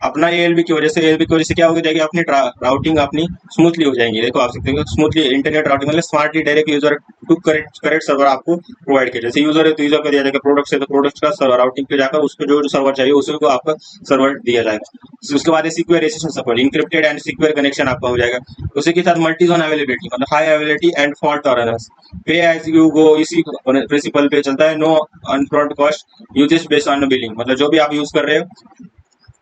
अपना ALB की वजह से, ALB की वजह से क्या हो जाएगी, अपनी राउटिंग अपनी स्मूथली हो जाएंगी। देखो आप सकते हो स्मूथली इंटरनेट राउटिंग मतलब smartly direct user to correct correct server आपको प्रोवाइड किया, जैसे यूजर है तो यूजर को दिया जाएगा, प्रोडक्ट है तो प्रोडक्ट का सर्वर राउटिंग पे जाकर उसको जो सर्वर चाहिए उसी को आपका सर्वर दिया जाएगा। उसके बाद secure resistance support, encrypted and secure connection आपका हो जाएगा। उसी के साथ मल्टी जोन अवेलेबिलिटी मतलब high availability and fault tolerance, pay as you go इसी प्रिंसिपल पे चलता है, no upfront cost usages based on billing मतलब जो भी आप यूज कर रहे हो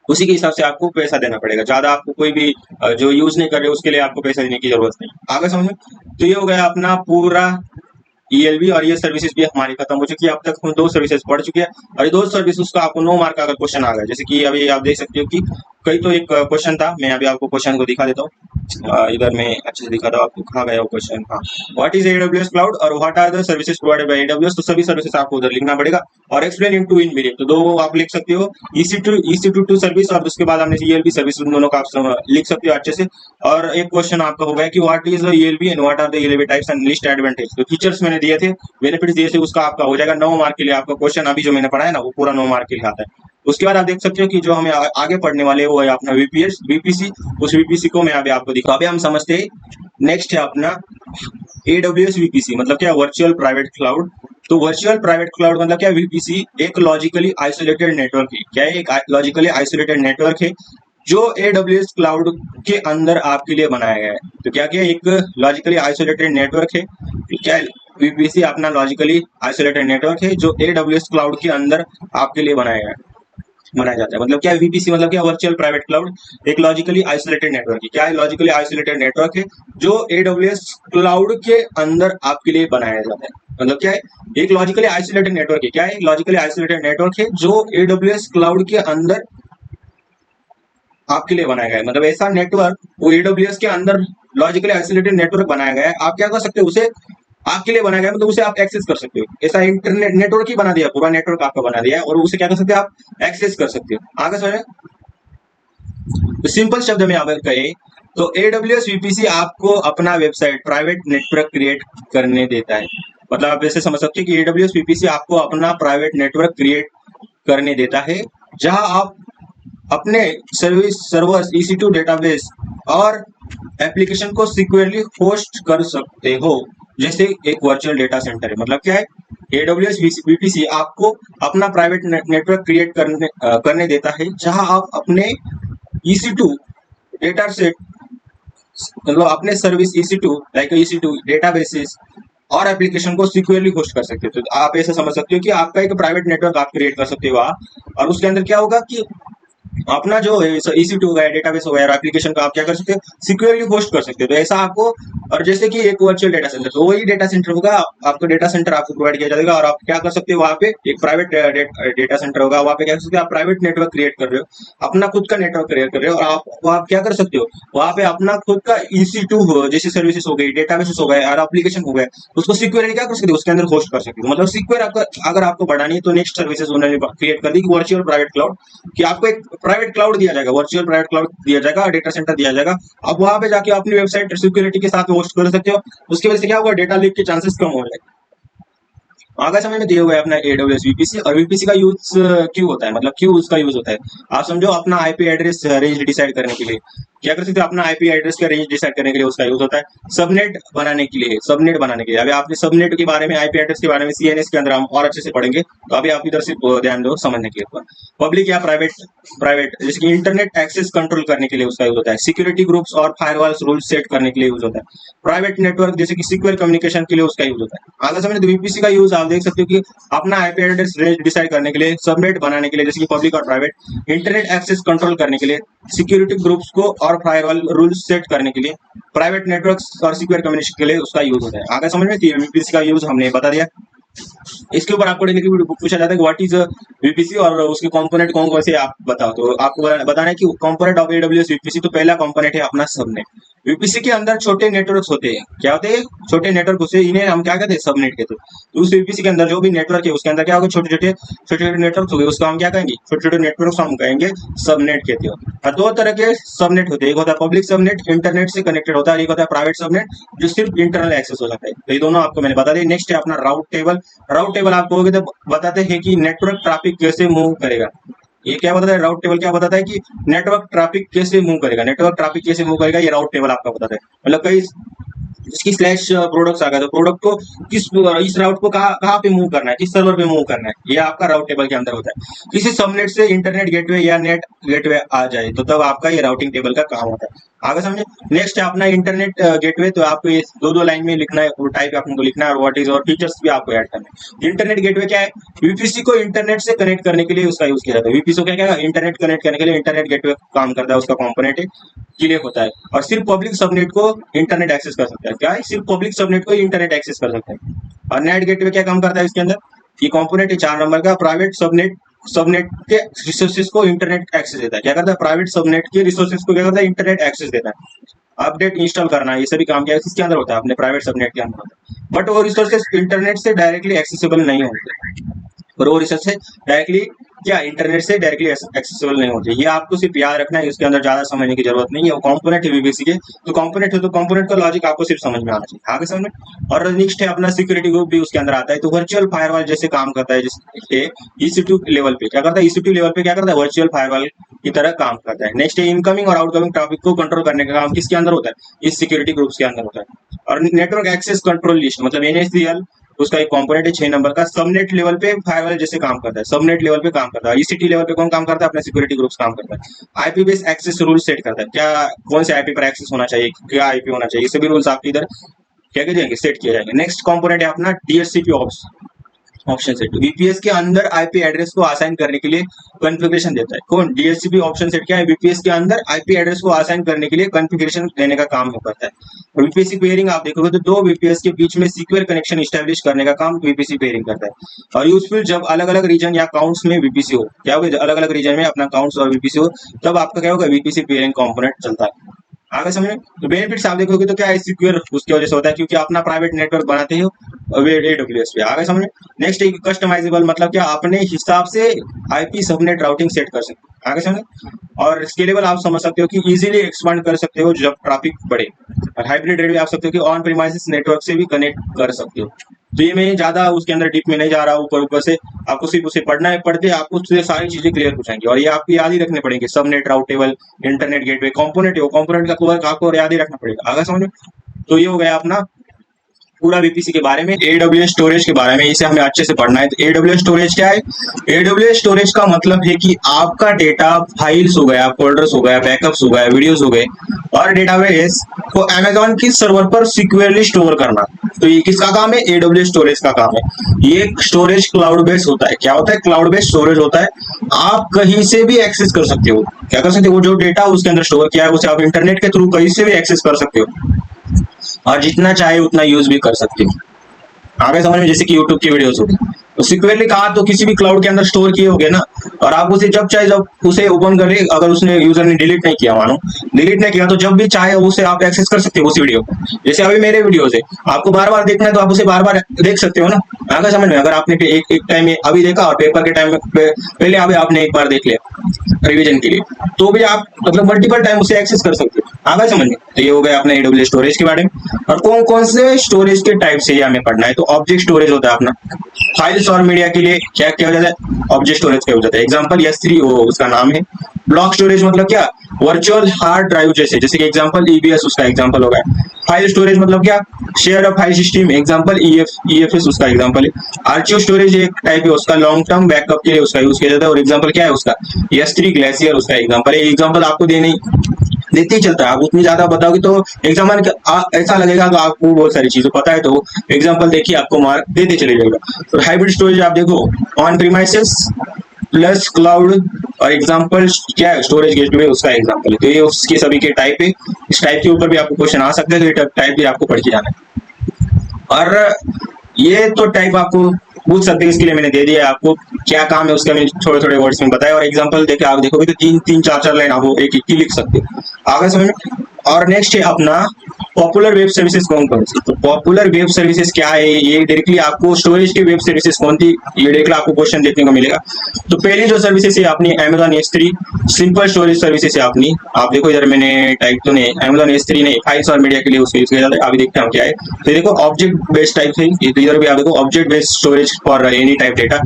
उसी के हिसाब से आपको पैसा देना पड़ेगा, ज्यादा आपको कोई भी जो यूज नहीं कर रहे उसके लिए आपको पैसा देने की जरूरत नहीं। आगे समझ में, तो ये हो गया अपना पूरा ELB और ये सर्विसेज भी हमारी खत्म हो चुकी है। अब तक हम 2 सर्विसेज पढ़ चुके हैं और ये 2 सर्विसेज का आपको 9 मार्क का अगर क्वेश्चन आ गया, जैसे कि अभी आप देख सकते हो कि कई तो एक क्वेश्चन था, मैं अभी आपको क्वेश्चन को दिखा देता हूँ, इधर मैं अच्छे से दिखाता हूँ आपको, कहाँ गया वो क्वेश्चन, हाँ, व्हाट इज AWS क्लाउड और what are the services provided by AWS, तो सभी सर्विसेज आपको उधर लिखना पड़ेगा और एक्सप्लेन इन ब्रीफ, तो 2 आप लिख सकते हो, EC2 सर्विस और उसके बाद हमने ELB सर्विस, दोनों का आप लिख सकते हो अच्छे से। और एक क्वेश्चन आपका हो गया कि what is ELB and what are the ELB types and list advantage, तो फीचर्स मैंने दिए थे, बेनिफिट्स दिए थे, उसका आपका हो जाएगा 9 मार्क के लिए आपका क्वेश्चन, अभी जो मैंने पढ़ा है ना वो पूरा 9 मार्क के लिए आता है। उसके बाद आप देख सकते हो कि जो हमें आगे पढ़ने वाले वो है अपना VPC, उस VPC को मैं अभी आपको दिखा, अभी हम समझते हैं नेक्स्ट है अपना AWS VPC मतलब क्या, वर्चुअल प्राइवेट क्लाउड। तो वर्चुअल प्राइवेट क्लाउड मतलब क्या, VPC एक लॉजिकली आइसोलेटेड नेटवर्क है, क्या है, एक लॉजिकली आइसोलेटेड नेटवर्क है जो AWS क्लाउड के अंदर आपके लिए बनाया गया है। तो क्या क्या, एक लॉजिकली आइसोलेटेड नेटवर्क है, क्या VPC अपना लॉजिकली आइसोलेटेड नेटवर्क है जो AWS क्लाउड के अंदर आपके लिए बनाया जाता है। मतलब क्या VPC मतलब क्या, वर्चुअल प्राइवेट क्लाउड एक लॉजिकली आइसोलेटेड नेटवर्क है, क्या है, लॉजिकली आइसोलेटेड नेटवर्क है जो AWS क्लाउड के अंदर आपके लिए बनाया जाता है। मतलब क्या है, एक लॉजिकली आइसोलेटेड नेटवर्क है, क्या है, लॉजिकली आइसोलेटेड नेटवर्क है जो AWS क्लाउड के अंदर आपके लिए बनाया गया है। मतलब ऐसा नेटवर्क वो AWS के अंदर लॉजिकली आइसोलेटेड नेटवर्क बनाया गया है, आप क्या कर सकते हो, उसे आपके लिए बनाया गया मतलब उसे आप एक्सेस कर सकते हो, ऐसा इंटरनेट नेटवर्क ही बना दिया, पूरा नेटवर्क आपका बना दिया है और उसे क्या कर सकते हो, आप एक्सेस कर सकते हो। आगे समझ, तो सिंपल शब्द में अगर कहे तो AWS VPC आपको अपना वेबसाइट प्राइवेट नेटवर्क क्रिएट करने देता है। मतलब आप ऐसे समझ सकते हैं कि AWS VPC आपको अपना प्राइवेट नेटवर्क क्रिएट करने देता है जहां आप अपने सर्वर्स EC2 डेटाबेस और एप्लीकेशन को सिक्योरली होस्ट कर सकते हो, जैसे एक वर्चुअल डेटा सेंटर है। मतलब क्या है, AWS VPC आपको अपना प्राइवेट नेटवर्क क्रिएट करने देता है जहां आप अपने EC2 डेटा सेट मतलब अपने service EC2 like EC2 databases और एप्लीकेशन को सिक्योरली होस्ट कर सकते हो। तो आप ऐसे समझ सकते हो कि आपका एक प्राइवेट नेटवर्क आप क्रिएट कर सकते हो और उसके अंदर क्या होगा कि अपना जो EC2 हो गया, डेटाबेस हो गया और एप्लीकेशन को आप क्या कर सकते हो, सिक्योरली होस्ट कर सकते हो। तो ऐसा आपको, और जैसे कि एक वर्चुअल डेटा सेंटर, तो वही डेटा सेंटर होगा, आपको डेटा सेंटर आपको प्रोवाइड किया जाएगा और आप क्या कर सकते हो, वहाँ पे एक प्राइवेट डेटा सेंटर होगा, वहाँ पे क्या कर सकते हो, आप प्राइवेट नेटवर्क क्रिएट कर रहे हो, अपना खुद का नेटवर्क क्रिएट कर रहे हो और आप क्या कर सकते हो, वहाँ पे अपना खुद का EC2 जैसे सर्विसेज हो गई, डेटाबेसेस हो गए और एप्लीकेशन हो गए, उसको सिक्योरली क्या कर सकते हो, उसके अंदर होस्ट कर सकते हो। मतलब सिक्योर अगर आपको बढ़ानी है तो नेक्स्ट सर्विसेज उन्होंने क्रिएट कर दी वर्चुअल प्राइवेट क्लाउड, कि आपको एक प्राइवेट क्लाउड दिया जाएगा, वर्चुअल प्राइवेट क्लाउड दिया जाएगा, डेटा सेंटर दिया जाएगा, आप वहां पे जाके अपनी वेबसाइट सिक्योरिटी के साथ होस्ट कर सकते हो। उसकी वजह से क्या होगा, डेटा लीक के चांसेस कम हो जाएंगे। आगे समय में दिए हुए अपना AWS VPC, और VPC का यूज क्यों होता है, मतलब क्यों उसका यूज होता है, आप समझो अपना IP एड्रेस रेंज डिसाइड करने के लिए क्या कर सकते हो, अपना IP एड्रेस का रेंज डिसाइड करने के लिए उसका यूज होता है, सबनेट बनाने के लिए, सबनेट बनाने के लिए। अभी आपने सबनेट के बारे में, IP एड्रेस के बारे में CNS के अंदर हम और अच्छे से पढ़ेंगे, तो अभी आप इधर से ध्यान दो समझने के लिए। पब्लिक या प्राइवेट जैसे कि इंटरनेट एक्सेस कंट्रोल करने के लिए उसका यूज होता है, सिक्योरिटी ग्रुप्स और फायरवॉल्स रूल्स सेट करने के लिए यूज होता है, प्राइवेट नेटवर्क जैसे कि सिक्योर कम्युनिकेशन के लिए उसका यूज होता है। आगे समझ, VPC का यूज आप देख सकते हो कि अपना IP एड्रेस रेंज डिसाइड करने के लिए, सबनेट बनाने के लिए जैसे कि पब्लिक और प्राइवेट, इंटरनेट एक्सेस कंट्रोल करने के लिए, सिक्योरिटी ग्रुप्स को और फायरवॉल रूल्स सेट करने के लिए, प्राइवेट नेटवर्क्स और सिक्योर कम्युनिकेशन के लिए उसका यूज होता है। आगे समझ में, VPC का यूज हमने बता दिया। इसके ऊपर आपको डेली पूछा जाता है कि व्हाट इज VPC और उसके कंपोनेंट कौन कौन से आप बताओ, तो आपको बताना है कि कंपोनेंट ऑफ AWS VPC, तो पहला कंपोनेंट है अपना सबनेट। वीपीसी के अंदर छोटे नेटवर्क्स होते हैं, क्या होते हैं, छोटे नेटवर्क होते हैं, इन्हें हम क्या कहते हैं, सबनेट कहते हैं। तो उस वीपीसी के अंदर जो भी नेटवर्क है उसके अंदर क्या होगा, छोटे छोटे नेटवर्क हो गए, उसको हम क्या कहेंगे, छोटे छोटे नेटवर्क हम कहेंगे सबनेट कहते हैं। और दो तरह के सबनेट होते हैं, एक होता है पब्लिक सबनेट, इंटरनेट से कनेक्टेड होता है, एक होता है प्राइवेट सबनेट जो सिर्फ इंटरनल एक्सेस हो जाता है। तो ये दोनों आपको मैंने बता दिया। नेक्स्ट है अपना राउट टेबल। राउट टेबल आप कहोगे तो बताते हैं कि नेटवर्क ट्रैफिक कैसे मूव करेगा। ये क्या बताता है, राउट टेबल क्या बताता है कि नेटवर्क ट्रैफिक कैसे मूव करेगा, नेटवर्क ट्रैफिक कैसे मूव करेगा, ये राउट टेबल आपका बताता है। मतलब कई जिसकी स्लैश प्रोडक्ट्स आ गया तो प्रोडक्ट को किस इस राउट को कहाँ कहाँ पे मूव करना है, किस सर्वर पे मूव करना है, ये आपका राउट टेबल के अंदर होता है। किसी सबनेट से इंटरनेट गेटवे या नेट गेटवे आ जाए तो तब आपका ये राउटिंग टेबल का काम होता है। आगे समझे। नेक्स्ट है अपना इंटरनेट गेटवे। तो आपको ये दो लाइन में लिखना है, वो टाइप आपको लिखना है और व्हाट इज और फीचर्स भी आपको ऐड करना है। इंटरनेट गेटवे क्या है, वीपीसी को इंटरनेट से कनेक्ट करने के लिए उसका यूज किया जाता है। वीपीसी को क्या इंटरनेट कनेक्ट करने के लिए इंटरनेट गेटवे काम करता है, उसका कॉम्पोनेंट है, क्लियर होता है। और सिर्फ पब्लिक सबनेट को इंटरनेट एक्सेस कर सकता है, क्या है, सिर्फ पब्लिक सबनेट को इंटरनेट एक्सेस कर सकते हैं। और नेट गेटवे क्या काम करता है इसके अंदर, ये कॉम्पोनेंट है 4 नंबर का, प्राइवेट सबनेट सबनेट के रिसोर्सेज को इंटरनेट एक्सेस देता है। क्या करता है, प्राइवेट सबनेट के रिसोर्सेज को क्या करता है, इंटरनेट एक्सेस देता है। अपडेट इंस्टॉल करना, ये सभी काम क्या है इसके अंदर होता है, अपने प्राइवेट सबनेट के अंदर होता है। बट वो रिसोर्सेज इंटरनेट से डायरेक्टली एक्सेसिबल नहीं होते, और वो रिसोर्सेज डायरेक्टली क्या इंटरनेट से डायरेक्टली एक्सेसिबल नहीं होते। ये आपको सिर्फ याद रखना है, इसके अंदर ज्यादा समझने की जरूरत नहीं है। वो कंपोनेंट है वीपीसी के, तो कंपोनेंट है तो कंपोनेंट का लॉजिक आपको सिर्फ समझ में आना चाहिए, आगे समझ में। और नेक्स्ट है अपना सिक्योरिटी ग्रुप भी उसके अंदर आता है। तो वर्चुअल फायरवॉल जैसे काम करता है, जिसके EC2 लेवल पे क्या करता है, EC2 लेवल पे क्या करता है, वर्चुअल फायरवॉल की तरह काम करता है। नेक्स्ट है इनकमिंग और आउटगोइंग ट्रैफिक को कंट्रोल करने का काम किसके अंदर होता है, इस सिक्योरिटी ग्रुप्स के अंदर होता है। और नेटवर्क एक्सेस कंट्रोल लिस्ट मतलब NACL, उसका एक कंपोनेंट है 6 नंबर का। सबनेट लेवल पे फायरवॉल जैसे काम करता है, सबनेट लेवल पे काम करता है। EC2 लेवल पे कौन काम करता है, अपना सिक्योरिटी ग्रुप्स काम करता है। IP based access rule set करता है, क्या कौन से आईपी पर एक्सेस होना चाहिए, क्या आईपी होना चाहिए, सभी रूल्स आपके इधर क्या किए जाएंगे, सेट किए जाएंगे। नेक्स्ट कंपोनेंट है अपना DHCP ऑप्शन सेट। वीपीएस के अंदर आईपी एड्रेस को असाइन करने के लिए कॉन्फ़िगरेशन देता है कौन, DHCP ऑप्शन सेट क्या है, वीपीएस के अंदर आईपी एड्रेस को असाइन करने के लिए कॉन्फ़िगरेशन देने का काम करता है। और वीपीसी पेयरिंग आप देखोगे तो दो वीपीएस के बीच में सिक्योर कनेक्शन एस्टैब्लिश करने का काम वीपीसी पेयरिंग करता है। और यूजफुल जब अलग अलग रीजन या काउंट्स में वीपीसी हो, क्या होगा, अलग अलग रीजन में अपना काउंट्स और वीपीसी हो, तब आपका क्या होगा, वीपीसी पेयरिंग कंपोनेंट चलता है। आगे समझे। तो बेनिफिट्स आप देखोगे तो क्या है, सिक्योर उसकी वजह से होता है क्योंकि अपना प्राइवेट नेटवर्क बनाते हो AWS पे। आगे समझे। नेक्स्ट एक कस्टमाइजेबल मतलब क्या, अपने हिसाब से आईपी सबनेट राउटिंग सेट कर सकते हो, आगे समझे। और स्केलेबल आप समझ सकते हो कि इजीली एक्सपांड कर सकते हो जब ट्रैफिक बढ़े। और हाइब्रिड रेट भी आप सकते हो कि ऑन प्रीमाइसेस नेटवर्क से भी कनेक्ट कर सकते हो। तो ये मैं ज्यादा उसके अंदर डीप में नहीं जा रहा हूँ, ऊपर से आपको सिर्फ उसे पढ़ना है, पढ़ते आपको उससे सारी चीजें क्लियर हो जाएंगी। और ये आपको याद ही रखने पड़ेंगे, सबनेट, राउट टेबल, इंटरनेट गेटवे, कंपोनेंट है, वो कंपोनेंट का कवर आपको याद ही रखना पड़ेगा, आगे समझो। तो ये हो गया अपना पूरा वीपीसी के बारे में। AWS स्टोरेज के बारे में इसे हमें अच्छे से पढ़ना है। तो AWS स्टोरेज क्या है, AWS स्टोरेज का मतलब है कि आपका डेटा, फाइल्स हो गया, फोल्डर्स हो गया, बैकअप्स हो गया, वीडियोस हो गए, और डेटाबेस को अमेजॉन की सर्वर पर सिक्योरली स्टोर करना। तो ये किसका काम है, AWS स्टोरेज का काम है। ये स्टोरेज क्लाउड बेस्ड होता है। क्या होता है, क्लाउड बेस्ड स्टोरेज होता है। आप कहीं से भी एक्सेस कर सकते हो, क्या कर सकते हो, वो जो डेटा उसके अंदर स्टोर किया है उसे आप इंटरनेट के थ्रू कहीं से भी एक्सेस कर सकते हो, और जितना चाहे उतना यूज भी कर सकते हो, आगे समझ में। जैसे कि यूट्यूब की वीडियोस होगी, तो सिक्योरली कहा तो किसी भी क्लाउड के अंदर स्टोर किए होगे ना, और आप उसे जब चाहे जब उसे ओपन करें, अगर उसने यूजर ने डिलीट नहीं किया, मानो डिलीट नहीं किया, तो जब भी चाहे उसे आप एक्सेस कर सकते हो उस वीडियो को। जैसे अभी मेरे वीडियोस है, आपको बार बार देखना है तो आप उसे बार बार देख सकते हो ना, आगे समझ में। अगर आपने एक टाइम में अभी देखा और पेपर के टाइम में पहले अभी आपने एक बार देख लिया रिवीजन के लिए, तो भी आप मतलब मल्टीपल टाइम उसे एक्सेस कर सकते हो, आगे समझ में। तो ये हो गया अपने AWS स्टोरेज के बारे में। और कौन कौन से स्टोरेज के टाइप से ये हमें पढ़ना है। तो ऑब्जेक्ट स्टोरेज होता है अपना, फाइल्स और मीडिया के लिए क्या क्या हो जाता है, ऑब्जेक्ट स्टोरेज क्या हो जाता है। एग्जांपल S3 उसका नाम है। ब्लॉक स्टोरेज मतलब क्या, वर्चुअल हार्ड ड्राइव जैसे कि एग्जांपल EBS उसका एग्जांपल होगा। फाइल स्टोरेज मतलब क्या, share file system, example EFS उसका एग्जांपल है। आर्चिव स्टोरेज एक टाइप है, उसका लॉन्ग टर्म बैकअप के लिए उसका यूज किया जाता है, और एग्जांपल क्या है उसका, S3 ग्लेशियर उसका एग्जांपल है। एग्जांपल आपको देते ही चलता है, आप उतनी ज्यादा बताओगे तो एग्जाम ऐसा लगेगा कि आपको बहुत सारी चीजें पता है, तो एग्जांपल देखिए आपको मार्क देते चले जाएगा। तो हाइब्रिड स्टोरेज आप देखो, ऑन प्रीमाइसेस प्लस क्लाउड, और एग्जांपल क्या है, स्टोरेज गेटवे उसका एग्जांपल है। तो ये उसके सभी के टाइप है। इस टाइप के ऊपर भी आपको क्वेश्चन आ सकते हैं, तो ये टाइप भी आपको पढ़ के जाना है। और ये तो टाइप आपको पूछ सकते हैं, इसके लिए मैंने दे दिया आपको, क्या काम है उसका मैंने थोड़े थोड़े वर्ड्स में बताया। और एग्जांपल देखे आप देखोगे तो 3-4 लाइन आप एक एक की लिख सकते हो, आगे समझ में। और नेक्स्ट है अपना पॉपुलर वेब सर्विसेज कौन कौन सी। तो पॉपुलर वेब सर्विसेज क्या है, ये डायरेक्टली आपको स्टोरेज की वेब सर्विसेज कौन थी, ये डायरेक्टली आपको क्वेश्चन देखने को मिलेगा। तो पहली जो सर्विसेज है अपनी Amazon S3 simple storage services है अपनी। आप देखो इधर मैंने टाइप तो नहीं, Amazon S3 नहीं, फाइल्स और मीडिया के लिए उसको यूज किया जाता है। अभी देखते हैं क्या है। तो देखो ऑब्जेक्ट बेस्ड टाइप है, इधर भी आप देखो object based storage for any type data.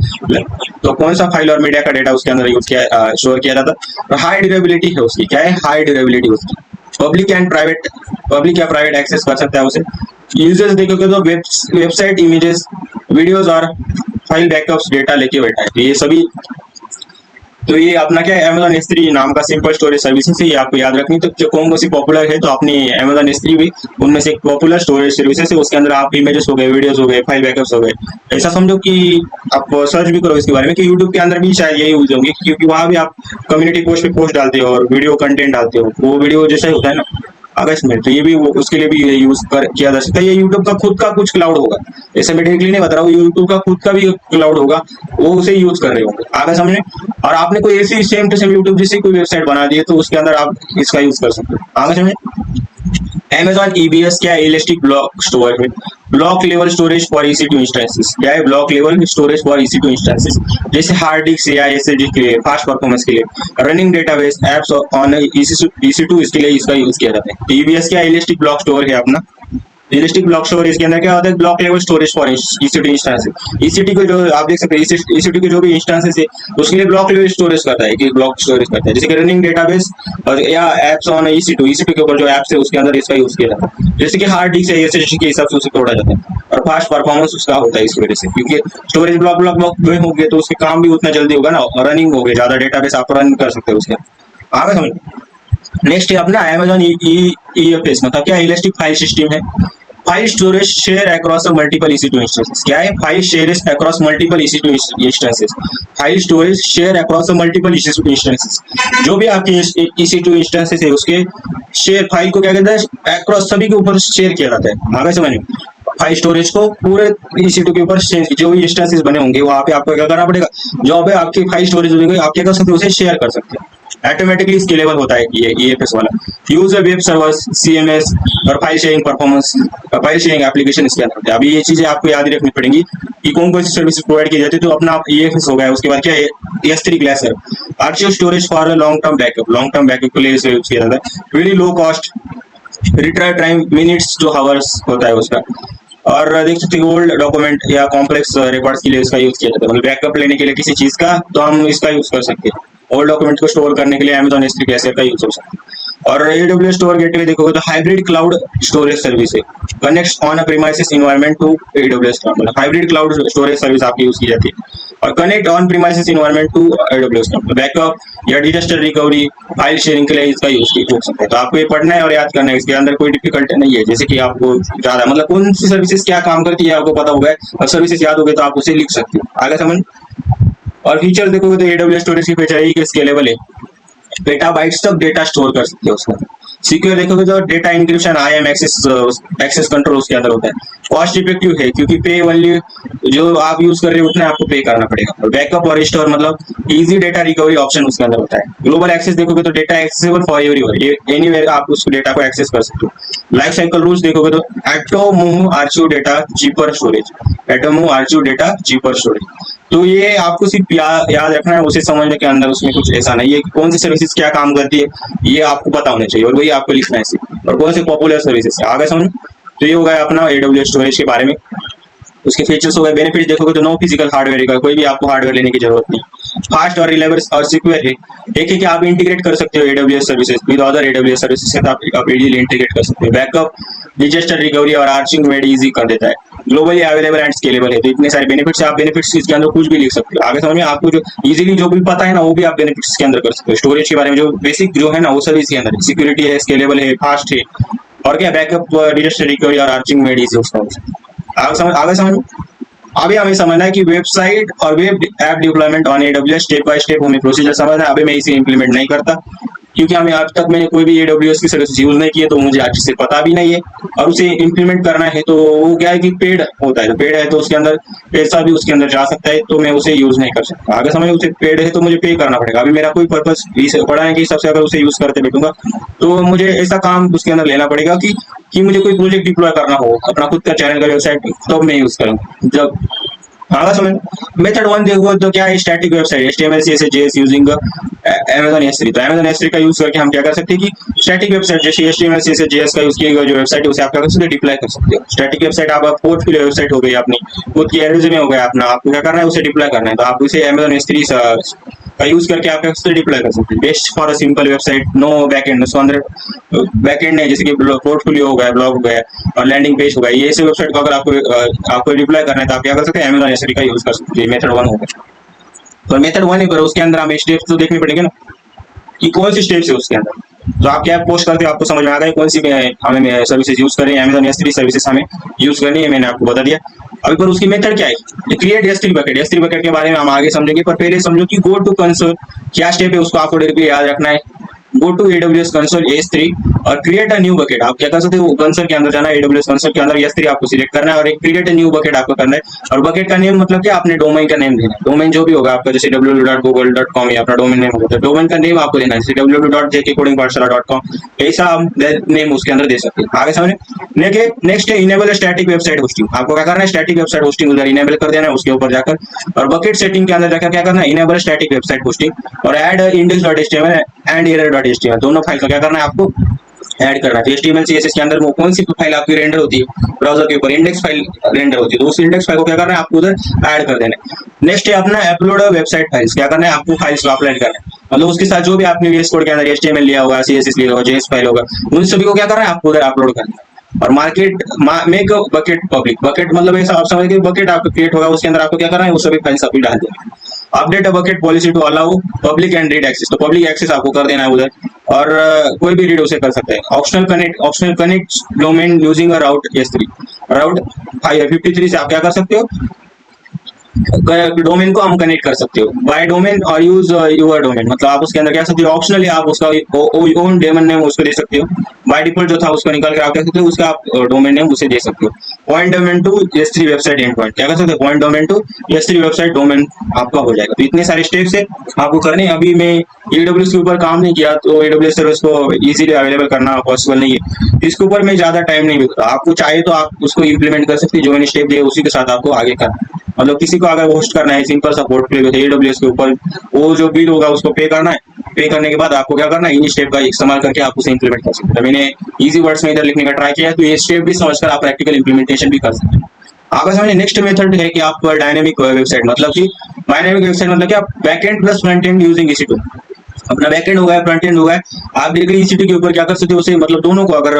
तो कौन सा फाइल और मीडिया का डेटा उसके अंदर यूज किया, स्टोर किया जाता है। तो हाई ड्यूरेबिलिटी है उसकी, क्या है, हाई ड्यूरेबिलिटी उसकी। पब्लिक एंड प्राइवेट, पब्लिक या प्राइवेट एक्सेस कर सकता है उसे। यूजर्स देखोगे तो वेबसाइट इमेजेस वीडियोस और फाइल बैकअप्स डेटा लेके बैठा है। तो ये सभी, तो ये अपना क्या है, Amazon S3 नाम का सिंपल स्टोरेज सर्विसेज है, ये आपको याद रखनी। तो जो कौन कौन सी पॉपुलर है, तो अपनी Amazon S3 भी उनमें से एक पॉपुलर स्टोरेज सर्विसेज है। उसके अंदर आप इमेजेस हो गए, वीडियोस हो गए, फाइल बैकअप्स हो गए। ऐसा समझो कि आप सर्च भी करो इसके बारे में कि यूट्यूब के अंदर भी शायद यही यूज होंगे, क्योंकि वहां भी आप कम्युनिटी पोस्ट पे पोस्ट डालते हो और वीडियो कंटेंट डालते हो, वो वीडियो जैसा ही होता है ना अगस्त में। तो ये भी उसके लिए भी यूज किया जा सकता है। ये यूट्यूब का खुद का कुछ क्लाउड होगा, ऐसे मैं डायरेक्टली नहीं बता रहा हूँ, यूट्यूब का खुद का भी क्लाउड होगा, वो उसे यूज कर रहे होंगे, आगे समझे। और आपने कोई ऐसी सेम टू सेम यूट्यूब जैसी कोई वेबसाइट बना दी है, तो उसके अंदर आप इसका यूज कर सकते हो, आगे समझे। Amazon EBS क्या है, इलास्टिक ब्लॉक स्टोर है, block level storage for EC2 instances. क्या है, block level storage for EC2 instances, जैसे हार्ड डिस्क या SSD के लिए, फास्ट परफॉर्मेंस के लिए, running database apps on EC2 इसके लिए इसका यूज किया जाता है। EBS क्या, इलास्टिक ब्लॉक स्टोर है अपना। इलास्टिक ब्लॉक स्टोरेज के अंदर क्या होता है, block level storage for EC2 instances. EC2 को जो आप देख सकते हैं, EC2 के जो भी इंस्टेंसेस है उसके लिए ब्लॉक लेवल स्टोरेज करता है, कि ब्लॉक स्टोरेज करता है, जैसे कि रनिंग डेटाबेस और या एप्स ऑन EC2 के ऊपर जो एप्स है उसके अंदर इसका यूज किया जाता है। जैसे कि हार्ड डिस्क है, SSD के हिसाब से उसे तोड़ा जाता है, और फास्ट परफॉर्मेंस उसका होता है इस वजह से, क्योंकि स्टोरेज ब्लॉक ब्लॉक ब्लॉक में हो गए तो उसके काम भी उतना जल्दी होगा ना, रनिंग हो गए, ज्यादा डेटाबेस आप रन कर सकते हो उसके। आगे समझ। नेक्स्ट है अपना Amazon EFS, मतलब क्या, इलास्टिक फाइल सिस्टम है। File storage share across multiple EC2 instances. क्या है, file shares across multiple EC2 instances. File storage share across multiple EC2 instances, जो भी आपके EC2 इंस्टेंसेस है उसके शेयर फाइल को क्या कहते हैं, अक्रॉस सभी के ऊपर शेयर किया जाता है, आगे समझ। फाइल स्टोरेज को पूरे EC2 के ऊपर जो भी इंस्टेंसेस बने होंगे वहां पे आपको क्या करना पड़ेगा, जो पे आपकी फाइल स्टोरेज होगी आप क्या कर सकते हो, उसे शेयर कर सकते हैं। ऑटोमेटिकली स्केलेबल होता है ये EFS वाला। यूज वेब सर्वर्स, CMS और file sharing performance, file sharing application इसके अंदर होते हैं। अभी ये चीजें आपको याद रखनी पड़ेंगी कि कौन कौन सी सर्विस प्रोवाइड की जाती है। तो अपना EFS हो गया, उसके बाद क्या है, S3 glacier, archive storage for long term backup, long term backup के लिए इसे यूज किया जाता है। Very low cost, retrieve time minutes to hours होता है उसका। और देख सकते हो ओल्ड डॉक्यूमेंट या कॉम्प्लेक्स रिकॉर्ड्स के लिए इसका यूज किया जाता है, मतलब बैकअप लेने के लिए किसी चीज का, तो हम इसका यूज कर सकते हैं। ओल्ड डॉक्यूमेंट को स्टोर करने के लिए Amazon S3 ग्लासर का यूज हो सकता है। और AWS स्टोर गेटवे देखोगे तो हाइब्रिड क्लाउड स्टोरेज सर्विस है, connects on a premises environment to AWS cloud, मतलब हाइब्रिड क्लाउड स्टोरेज सर्विस आपकी यूज की जाती है। और connect on premises environment to AWS cloud, backup या डिजास्टर रिकवरी, फाइल शेयरिंग के लिए इसका यूज हो सकता है। तो आपको ये पढ़ना है और याद करना है, इसके अंदर कोई डिफिकल्ट नहीं है। जैसे कि आपको ज्यादा मतलब कौन सी सर्विसेज क्या काम करती है आपको पता होगा, और सर्विसेज याद हो गए तो आप उसे लिख सकते हो, आगे समझ। और फीचर देखोगे तो AWS स्टोरेज की फीचर है कि स्केलेबल है, पेटाबाइट्स तक डेटा स्टोर कर सकते हो उसका। सिक्योर देखोगे तो data encryption, IAM access control उसके अंदर होता है। कॉस्ट इफेक्टिव है, क्योंकि पे ओनली जो आप यूज कर रहे हो उतना आपको पे करना पड़ेगा। और बैकअप और रिस्टोर मतलब इजी डेटा रिकवरी ऑप्शन उसके अंदर होता है। ग्लोबल एक्सेस देखोगे तो data accessible for everyone, anywhere आप उस डेटा को एक्सेस कर सकते हो। लाइफ साइकिल रूल्स देखोगे तो auto move archive data cheaper storage, auto move archive data cheaper storage. तो ये आपको सिर्फ याद रखना है, उसे समझने के अंदर उसमें कुछ ऐसा नहीं है कि कौन सी सर्विसेज क्या काम करती है, ये आपको पता होना चाहिए और वही आपको लिखना है सिर्फ, और कौन सी पॉपुलर सर्विसेज है, आगे समझ। तो ये हो गया अपना AWS स्टोरेज के बारे में। उसके फीचर्स हो गए। बेनिफिट देखोगे तो नो फिजिकल हार्डवेयर का, कोई भी आपको हार्डवेयर लेने की जरूरत नहीं। फास्ट और रिलायबल और सिक्योर है। एक है कि आप इंटीग्रेट कर सकते हो AWS services with other AWS services के साथ, आप इजीली इंटीग्रेट कर सकते हो। बैकअप, डिजास्टर रिकवरी और आर्चिंग वेड इजी कर देता है। ग्लोबली अवेलेबल एंड स्केलेबल है। तो इतने सारे बेनिफिट्स, आप बेनिफिट्स इसके अंदर कुछ भी लिख सकते हो, आगे समझ में। आपको जो इजीली जो भी पता है ना वो भी आप बेनिफिट्स के अंदर कर सकते हो। स्टोरेज के बारे में जो बेसिक जो है ना वो सब इसके अंदर, सिक्योरिटी है, स्केलेबल है, फास्ट है, और क्या बैकअप, डिजास्टर रिकवरी और आर्चिंग वेड इजी उसका। आगे समझ। अभी हमें समझना है कि वेबसाइट और web app deployment on AWS step by step हमें प्रोसीजर समझना है। अभी मैं इसे इंप्लीमेंट नहीं करता, क्योंकि हमें आज तक मैंने कोई भी AWS की सर्विस यूज नहीं की है, तो मुझे अच्छे से पता भी नहीं है। और उसे इम्प्लीमेंट करना है तो वो क्या है कि पेड होता है, तो पेड है तो उसके अंदर पैसा भी उसके अंदर जा सकता है, तो मैं उसे यूज नहीं कर सकता। अगर समय उसे पेड है तो मुझे पे करना पड़ेगा। अभी मेरा कोई पर्पस पड़ा है कि सबसे अगर उसे यूज करते बैठूंगा तो मुझे ऐसा काम उसके अंदर लेना पड़ेगा कि मुझे कोई प्रोजेक्ट डिप्लॉय करना हो, अपना खुद का चैनल का वेबसाइट, तब मैं यूज करूँ जब। हाँ समझ। मेथड वन देखो तो क्या है, static website HTML CSS JS using Amazon S3। तो Amazon S3 का यूज करके हम क्या कर सकते हैं कि स्टैटिक वेबसाइट जैसे HTML CSS JS का यूज किया गया जो वेबसाइट है उसे आप क्या कर सकते हैं, डिप्लॉय कर सकते हो। स्टैटिक वेबसाइट आप पोर्टफोलियो वेबसाइट हो गई अपनी, खुद की एड्रेस में हो गया अपना, आपको क्या करना है उसे डिप्लॉय करना है, तो आप उसे Amazon S3 का यूज करके आप उसे डिप्लॉय कर सकते हैं। Best for a simple website, no backend, उसके अंदर बैकएंड है जैसे कि पोर्टफोलियो हो गया, ब्लॉग हो गया और लैंडिंग पेज हो गया, ये ऐसे वेबसाइट को अगर आपको डिप्लॉय करना है तो आप क्या कर सकते हैं, Amazon S3 का यूज कर सकते हैं। मेथड वन होगा। तो मेथड वन है, पर उसके अंदर हमें स्टेप्स तो देखने पड़ेंगे ना कि कौन सी स्टेप्स है उसके अंदर। तो आप क्या पोस्ट करते हो, आपको समझ में आ गया कौन सी हमें सर्विसेज यूज करें, Amazon S3 सर्विसेज हमें यूज करनी है, मैंने आपको बता दिया। अभी पर उसकी मेथड क्या है, create S3 bucket. S3 bucket के बारे में हम आगे समझेंगे, पर पहले समझो कि गो टू कंसोल क्या स्टेप है, उसको आपको डायरेक्टली याद रखना है। गो टू AWS कंसोल S3 और क्रिएट अ न्यू बकेट। आप क्या कर सकते हो, कंसोल के अंदर जाना है, AWS कंसोल के अंदर S3 आपको सिलेक्ट करना है और एक क्रिएट अ न्यू बकेट आपको करना है। और बकेट का नेम मतलब क्या, आपने डोमेन का नेम देना है। डोमेन जो भी होगा आपका, जैसे www.google.com या अपना डोमेन नेम होगा, तो डोमेन का नेम आपको देना है, जैसे www.jkcodingpathshala.com, ऐसा आप नेम उसके अंदर दे सकते हैं। आगे समझे। नेक्स्ट है इनेबल स्टैटिक वेबसाइट होस्टिंग। आपको क्या करना है, स्टैटिक वेबसाइट होस्टिंग उधर इनेबल कर देना है, उसके ऊपर जाकर और बकेट सेटिंग के अंदर जाकर क्या करना है, इनेबल स्टैटिक वेबसाइट होस्टिंग और ऐड index.html एंड error.html दोनों फाइल का क्या करना है आपको ऐड करना है। तो HTML CSS के अंदर वो कौन सी फाइल आपकी रेंडर होती है, ब्राउजर के ऊपर इंडेक्स फाइल रेंडर होती है, तो उस इंडेक्स फाइल को क्या करना है आपको उधर ऐड कर देना है। नेक्स्ट है अपना अपलोड वेबसाइट फाइल्स। क्या करना है आपको, फाइल्स को अपलोड करना है, मतलब उसके साथ जो भी आपने VS कोड के अंदर HTML लिया होगा, CSS लिया होगा, JS फाइल होगा, उन सभी को क्या करना है आपको उधर अपलोड करना है। और मेक बकेट पब्लिक। बकेट मतलब ऐसा आप समझ के बकेट आपका क्रिएट होगा, उसके अंदर आपको क्या करना है, वो सभी फाइल्स अभी डाल देना है। Update a bucket policy to allow public and read access. तो पब्लिक एक्सेस आपको कर देना है उधर और कोई भी रीड उसे कर सकता है। Optional connect domain using a route S3 राउट 53 से आप क्या कर सकते हो, डोमेन को हम कनेक्ट कर सकते हो। बाय डोमेन और यूज यूर डोमेन, मतलब आप उसके अंदर क्या सकते हो, ऑप्शनली आप उसका ओन डोमेन नेम उसको दे सकते हो। बाय डिफॉल्ट जो था उसको निकाल कर आप क्या सकते हो, उसका आप डोमेन नेम उसे दे सकते हो। Point domain to S3 website endpoint, क्या कर सकते हो, point domain to S3 website domain आपका हो जाएगा। तो इतने सारे स्टेप्स है आपको करने। अभी मैं AWS के ऊपर काम नहीं किया, तो AWS सर्विस को इजीली अवेलेबल करना पॉसिबल नहीं है, इसके ऊपर मैं ज्यादा टाइम नहीं देता। आपको चाहे तो आप उसको इम्प्लीमेंट कर सकते हैं, जो मैंने स्टेप दिए उसी के साथ आपको आगे करना। मतलब किसी को अगर होस्ट करना है, सिंपल सा पोर्टफोलियो AWS के ऊपर, वो जो बिल होगा उसको पे करना है। पे करने के बाद आपको क्या करना है, इन स्टेप का इस्तेमाल करके आप उसे इंप्लीमेंट कर सकते हैं। मैंने इजी वर्ड्स में इधर लिखने का ट्राई किया है, तो ये स्टेप भी समझकर आप प्रैक्टिकल इंप्लीमेंटेशन भी कर सकते हैं। आगे समझिए। नेक्स्ट मेथड है कि आप डायनेमिक वेबसाइट, मतलब कि डायनेमिक वेबसाइट मतलब कि आप backend plus front end using EC2। अपना बैकएंड हो गया, फ्रंट एंड हो गया, आप डायरेक्टली EC2 के ऊपर क्या कर सकते हो, उसे मतलब दोनों को, अगर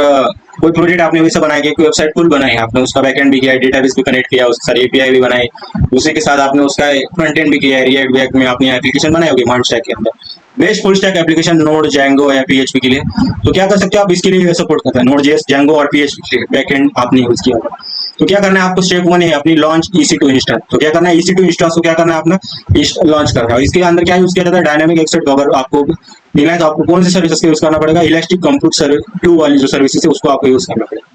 कोई प्रोजेक्ट आपने वैसा बनाया कि कोई वेबसाइट फुल बनाई, आपने उसका बैकएंड भी किया, डेटाबेस भी कनेक्ट किया, उसके सारे API भी बनाए, उसी के साथ आपने उसका फ्रंट एंड भी किया है, रिएक्ट में अपनी एप्लीकेशन बनाई होगी माउंट स्टैक के अंदर। Best full stack application node, Django या PHP के लिए, तो क्या कर सकते हो आप, इसके लिए सपोर्ट करता है नोड JS, जेंगो और PHP के लिए बैकएंड आपने यूज किया होगा। तो क्या करना है आपको, स्टेप वन है अपनी लॉन्च EC2 इंस्टेंस। तो क्या करना है, EC2 इंस्टेंस को क्या करना है अपना लॉन्च करना है। इसके अंदर क्या यूज किया जाता है, डायनामिक एक्सेस। अगर आपको मिला है तो आपको कौन सी सर्विसेज का यूज करना पड़ेगा, इलास्टिक कंप्यूट सर्विस 2 वाली जो सर्विसेज है उसको आपको यूज करना पड़ेगा।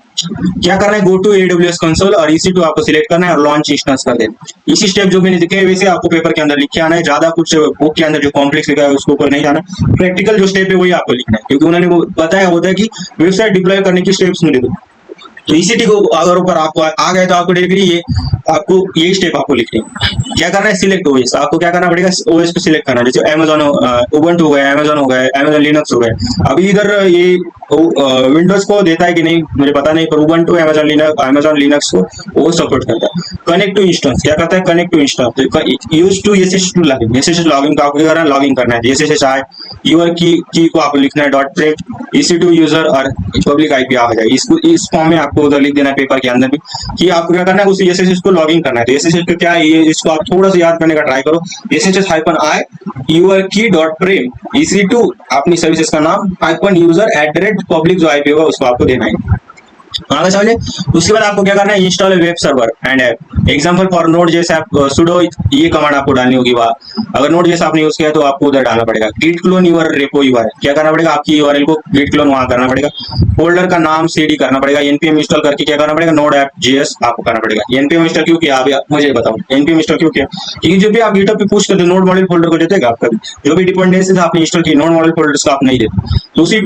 क्या करना है, गो टू AWS कंसोल और EC2 आपको सिलेक्ट करना है और लॉन्च इंस्टेंस कर देना। इसी स्टेप जो मैंने दिखे वैसे आपको पेपर के अंदर लिख के आना है, ज्यादा कुछ बुक के अंदर जो कॉम्प्लेक्स लिखा है उसके ऊपर नहीं जाना। प्रैक्टिकल जो स्टेप है वही आपको लिखना है, क्योंकि उन्होंने वो बताया होता है कि वेबसाइट डिप्लॉय करने की स्टेप्स मुझे दो। तो EC2 को अगर ऊपर आपको आ गए तो आपको डायरेक्टली ये आपको ये स्टेप आपको लिखने क्या करना है, सिलेक्ट OS। आपको क्या करना पड़ेगा, OS को सिलेक्ट करना है। जैसे Amazon उबंटू हो गया, Amazon हो गया, Amazon लिनक्स हो गया। अभी इधर ये विंडोज को देता है कि नहीं मुझे पता नहीं, पर उबंटू Amazon लिनक्स को वो सपोर्ट करता है। कनेक्ट टू इंस्टेंस क्या करता है, connect to instance use to SSH login. SSH login का आपको क्या करना है, लॉगिन करना है। SSH आए यूर की को आपको लिखना है .pip EC2 यूजर और पब्लिक IP आ जाए। इसको इस फॉर्म में आपको उधर लिख देना है पेपर के अंदर भी कि आपको क्या करना है, उस SSH को लॉगिन करना है। तो SSH का क्या है, ये इसको आप थोड़ा सा याद करने का ट्राई करो। SSH-i your key dot prim EC2 अपनी सर्विसेज का नाम -user @ पब्लिक जो IP होगा उसको आपको देना है। आगे समझे। उसके बाद आपको क्या करना है, install web server and app. Example for node जैसे आप सुडो ये कमांड आपको डालनी होगी वहाँ। अगर नोड जैसे आपने यूज किया तो आपको उधर डालना पड़ेगा। Git clone your repo URL, क्या करना पड़ेगा, आपकी यूआरएल को गिट क्लोन वहां करना पड़ेगा। फोल्डर का नाम सीडी करना पड़ेगा। एनपीएम इंस्टॉल करके क्या करना पड़ेगा, नोड ऐप जेएस आपको करना पड़ेगा। एनपीएम इंस्टॉल क्यों किया, आप मुझे बताओ एनपीएम इंस्टॉल क्यों किया? क्योंकि जब भी आप गिटहब पे पुश करते हो नोड मॉड्यूल फोल्डर को देते आपका जो भी डिपेंडेंसीज आपने इंस्टॉल की नोड मॉड्यूल फोल्डर्स को आप नहीं देते, तो उसी